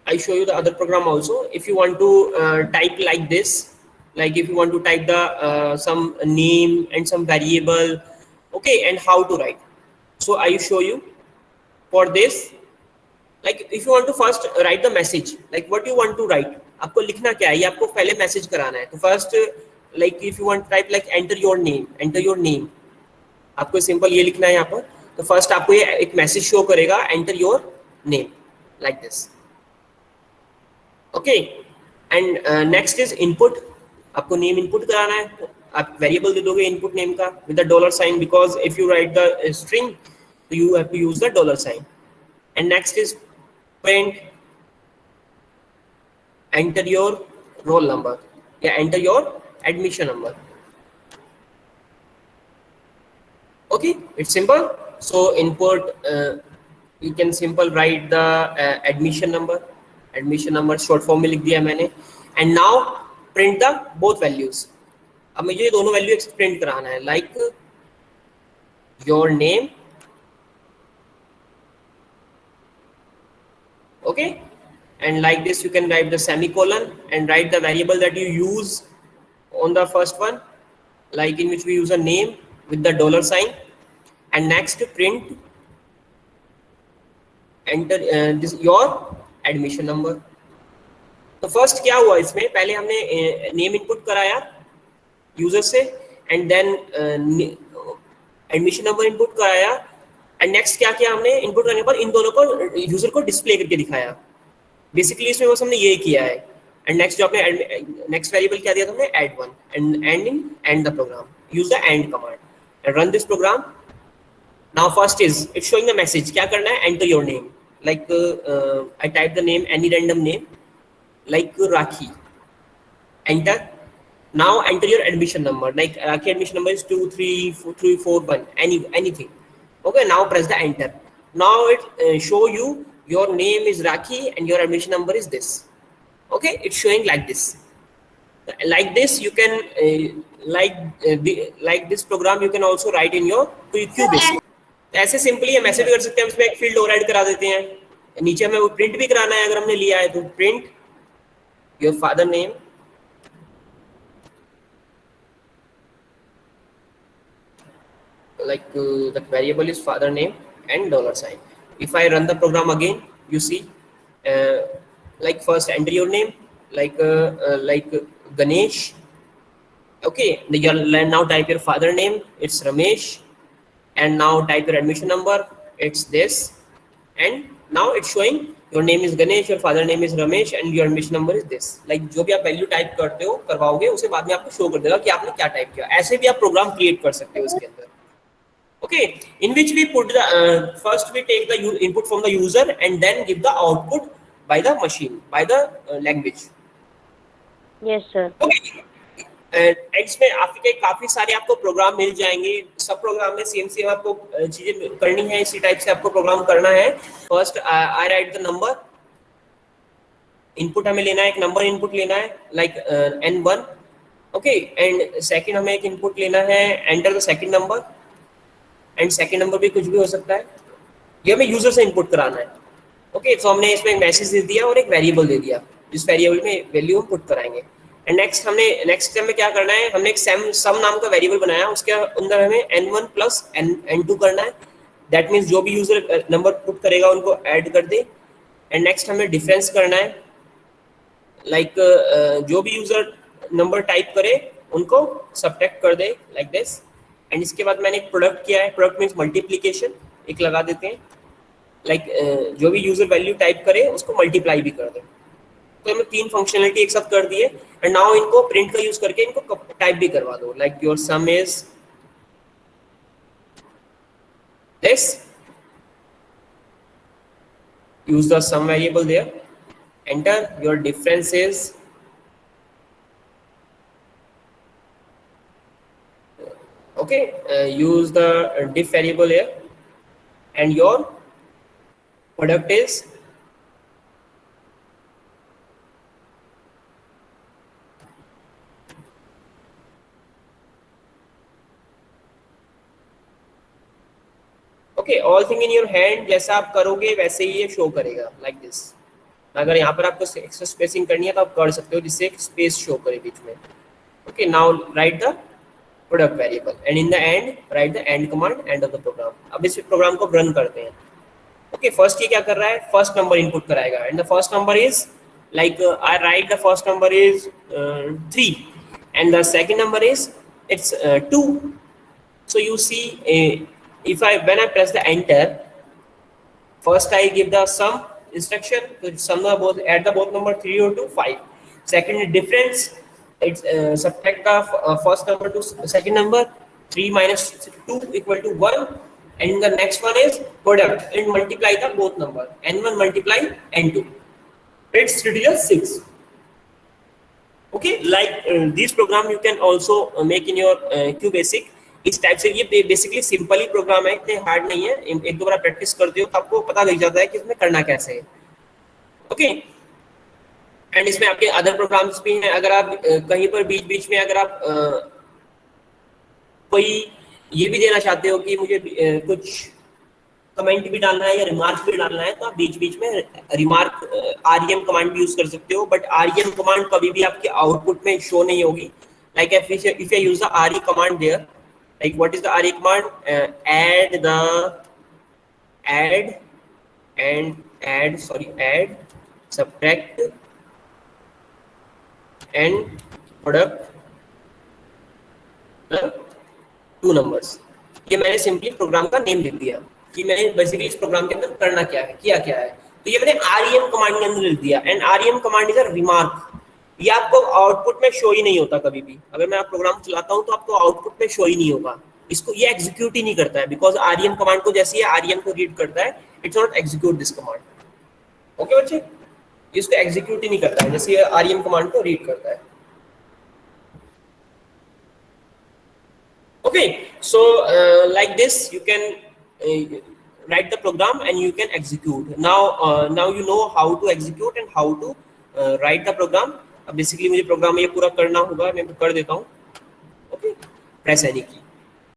I show you the other program also. If you want to type like this, like if you want to type the some name and some variable, okay, and how to write. So I show you for this. Like if you want to first write the message, like what you want to write, आपको लिखना क्या है, ये आपको पहले message कराना है। तो first like if you want to type like enter your name, आपको सिंपल ये लिखना है यहाँ पर। तो फर्स्ट आपको ये एक मैसेज शो करेगा, enter your name like this। Okay, and next is input. आपको नेम इनपुट कराना है, तो आप वेरिएबल दे दोगे इनपुट नेम का with the dollar sign, because if you write the string तो you have to use the dollar sign. And next is print, enter your roll number या enter your admission number. Okay, it's simple. So input you can simple right the admission number short form में लिख दिया मैंने। And now print the both values. अब मुझे ये दोनों value print कराना है, like your name, okay, and like this you can right the semicolon and write the variable that you use on the first one, like in which we use a name with the dollar sign, and next print enter this your admission number. तो first क्या हुआ इसमें, पहले हमने name input कराया user से, and then admission number input कराया, and next क्या किया हमने, इनपुट करने पर इन दोनों को यूजर को डिस्प्ले करके दिखाया। बेसिकली इसमें बस हमने ये किया है। एंड नेक्स्ट जो आपने नेक्स्ट वेरिएबल क्या दिया था हमने, add one, and end the program, use the end command and run this program. Now first is it's showing the message, क्या करना है, enter your name, like I type the name, any random name like Rakhi, enter. Now enter your admission number, like Rakhi admission number is 23441, anything. Okay, now press the enter. Now it show you your name is Rakhi and your admission number is this. Okay, it's showing like this. Like this you can like this program you can also write in your QBasic. ऐसे simply message कर सकते हैं, इसमें एक field और add करा देते हैं, नीचे हमें वो प्रिंट भी कराना है अगर हमने लिया है तो print your father name, like the variable is father name and dollar sign. If I run the program again, you see like first enter your name, like Ganesh. Okay, now type your father name, it's Ramesh, and now type your admission number, it's this, and now it's showing your name is Ganesh, your father name is Ramesh, and your admission number is this. Like जो भी आप value type करते हो करवाओगे उसे बाद में आपको शो कर देगा कि आपने क्या टाइप किया। ऐसे भी आप प्रोग्राम क्रिएट कर सकते हो इसके अंदर। Okay, in which we put the first we take the input from the user and then give the output by the machine, by the language. Yes sir. Okay. इसमें आपके काफी सारे आपको प्रोग्राम मिल जाएंगे, सब प्रोग्राम में सेम आपको चीजें करनी है, इसी टाइप से आपको प्रोग्राम करना है। First I write the number, input हमें लेना है, एक नंबर इनपुट लेना है like N1, okay, and second हमें एक इनपुट लेना है, enter the second number, and second number भी कुछ भी हो सकता है, ये हमें यूजर से इनपुट कराना है। ओके, तो हमने इसमें एक मैसेज दे दिया और एक वेरिएबल दे दिया, जिस वेरिएबल में वैल्यू हम पुट कराएंगे। एंड नेक्स्ट हमें क्या करना है, हमने एक सम नाम का वेरिएबल बनाया, उसके अंदर हमें N1 प्लस N2 करना है। दैट मीन्स जो भी यूजर नंबर पुट करेगा उनको ऐड कर दे। एंड नेक्स्ट हमें डिफरेंस करना है, लाइक जो भी यूजर नंबर टाइप करे उनको सब्ट्रैक्ट कर दे लाइक दिस। एंड इसके बाद मैंने एक प्रोडक्ट किया है, प्रोडक्ट मीन्स मल्टीप्लीकेशन, एक लगा देते हैं, लाइक जो भी यूजर वैल्यू टाइप करे उसको मल्टीप्लाई भी कर दे। तो हमें तीन फंक्शनलिटी एक साथ कर दिए, एंड नाउ इनको प्रिंट का यूज करके इनको टाइप भी करवा दो, like your some is this, use the sum variable there, enter your difference is okay, use the diff variable here, and your product is okay, all thing in your hand, जैसा आप करोगे वैसे ही ये show करेगा like this. अगर यहाँ पर आपको एक्स्ट्रा स्पेसिंग करनी है तो आप कर सकते हो, जिससे एक स्पेस शो करे बीच में। Okay, now write the product variable and in the end write the end command, end of the program. अब इस प्रोग्राम को रन करते हैं। ओके, फर्स्ट ये क्या कर रहा है, फर्स्ट नंबर इनपुट कराएगा, and the first number is like I write the first number is 3 and the second number is it's 2। So you see when I press the enter, first I give the sum instruction, to sum the both, add the both number 3 or 2, 5. Second difference, it's subtract the first number to second number, 3 minus 2 equal to 1, and the next one is product and multiply the both number, N1 multiply N2, it's reduce 6. Okay, like this program you can also make in your QBasic इस type से। ये basically simple ही programme है, इतने hard नहीं है, एक दो बार practice करते हो तो आपको पता लग जाता है कि इसमें करना कैसे है। ओके, एंड इसमें आपके अदर प्रोग्राम्स भी हैं। अगर आप कहीं पर बीच बीच में अगर आप कोई ये भी देना चाहते हो कि मुझे कुछ कमेंट भी डालना है या रिमार्क भी डालना है, तो आप बीच बीच में रिमार्क REM कमांड भी यूज कर सकते हो, बट REM कमांड कभी भी आपके आउटपुट में शो नहीं होगी, like if I use the re command there, like what is the re command? Add, subtract and product two numbers. ये मैंने सिंपली प्रोग्राम का नेम लिख दिया कि मैंने बेसिकली इस प्रोग्राम के अंदर करना क्या है, किया क्या है। तो ये मैंने rem कमांड के अंदर लिख दिया। And rem command is a remark. ये आपको आउटपुट में शो ही नहीं होता कभी भी। अगर मैं प्रोग्राम चलाता हूं तो आपको आउटपुट में शो ही नहीं होगा। इसको ये एग्जीक्यूट ही नहीं करता है, बिकॉज rem कमांड को जैसे ये rem को रीड करता है, it's not execute this command. Okay बच्चे, इसको एग्जीक्यूट ही नहीं करता है जैसे ये rem कमांड को रीड करता है। Okay, so like this you can write the program and you can execute. Now you know how to execute and how to write the program. अब basically मुझे प्रोग्राम ये पूरा करना होगा, मैं कर देता हूँ। Okay, press any key.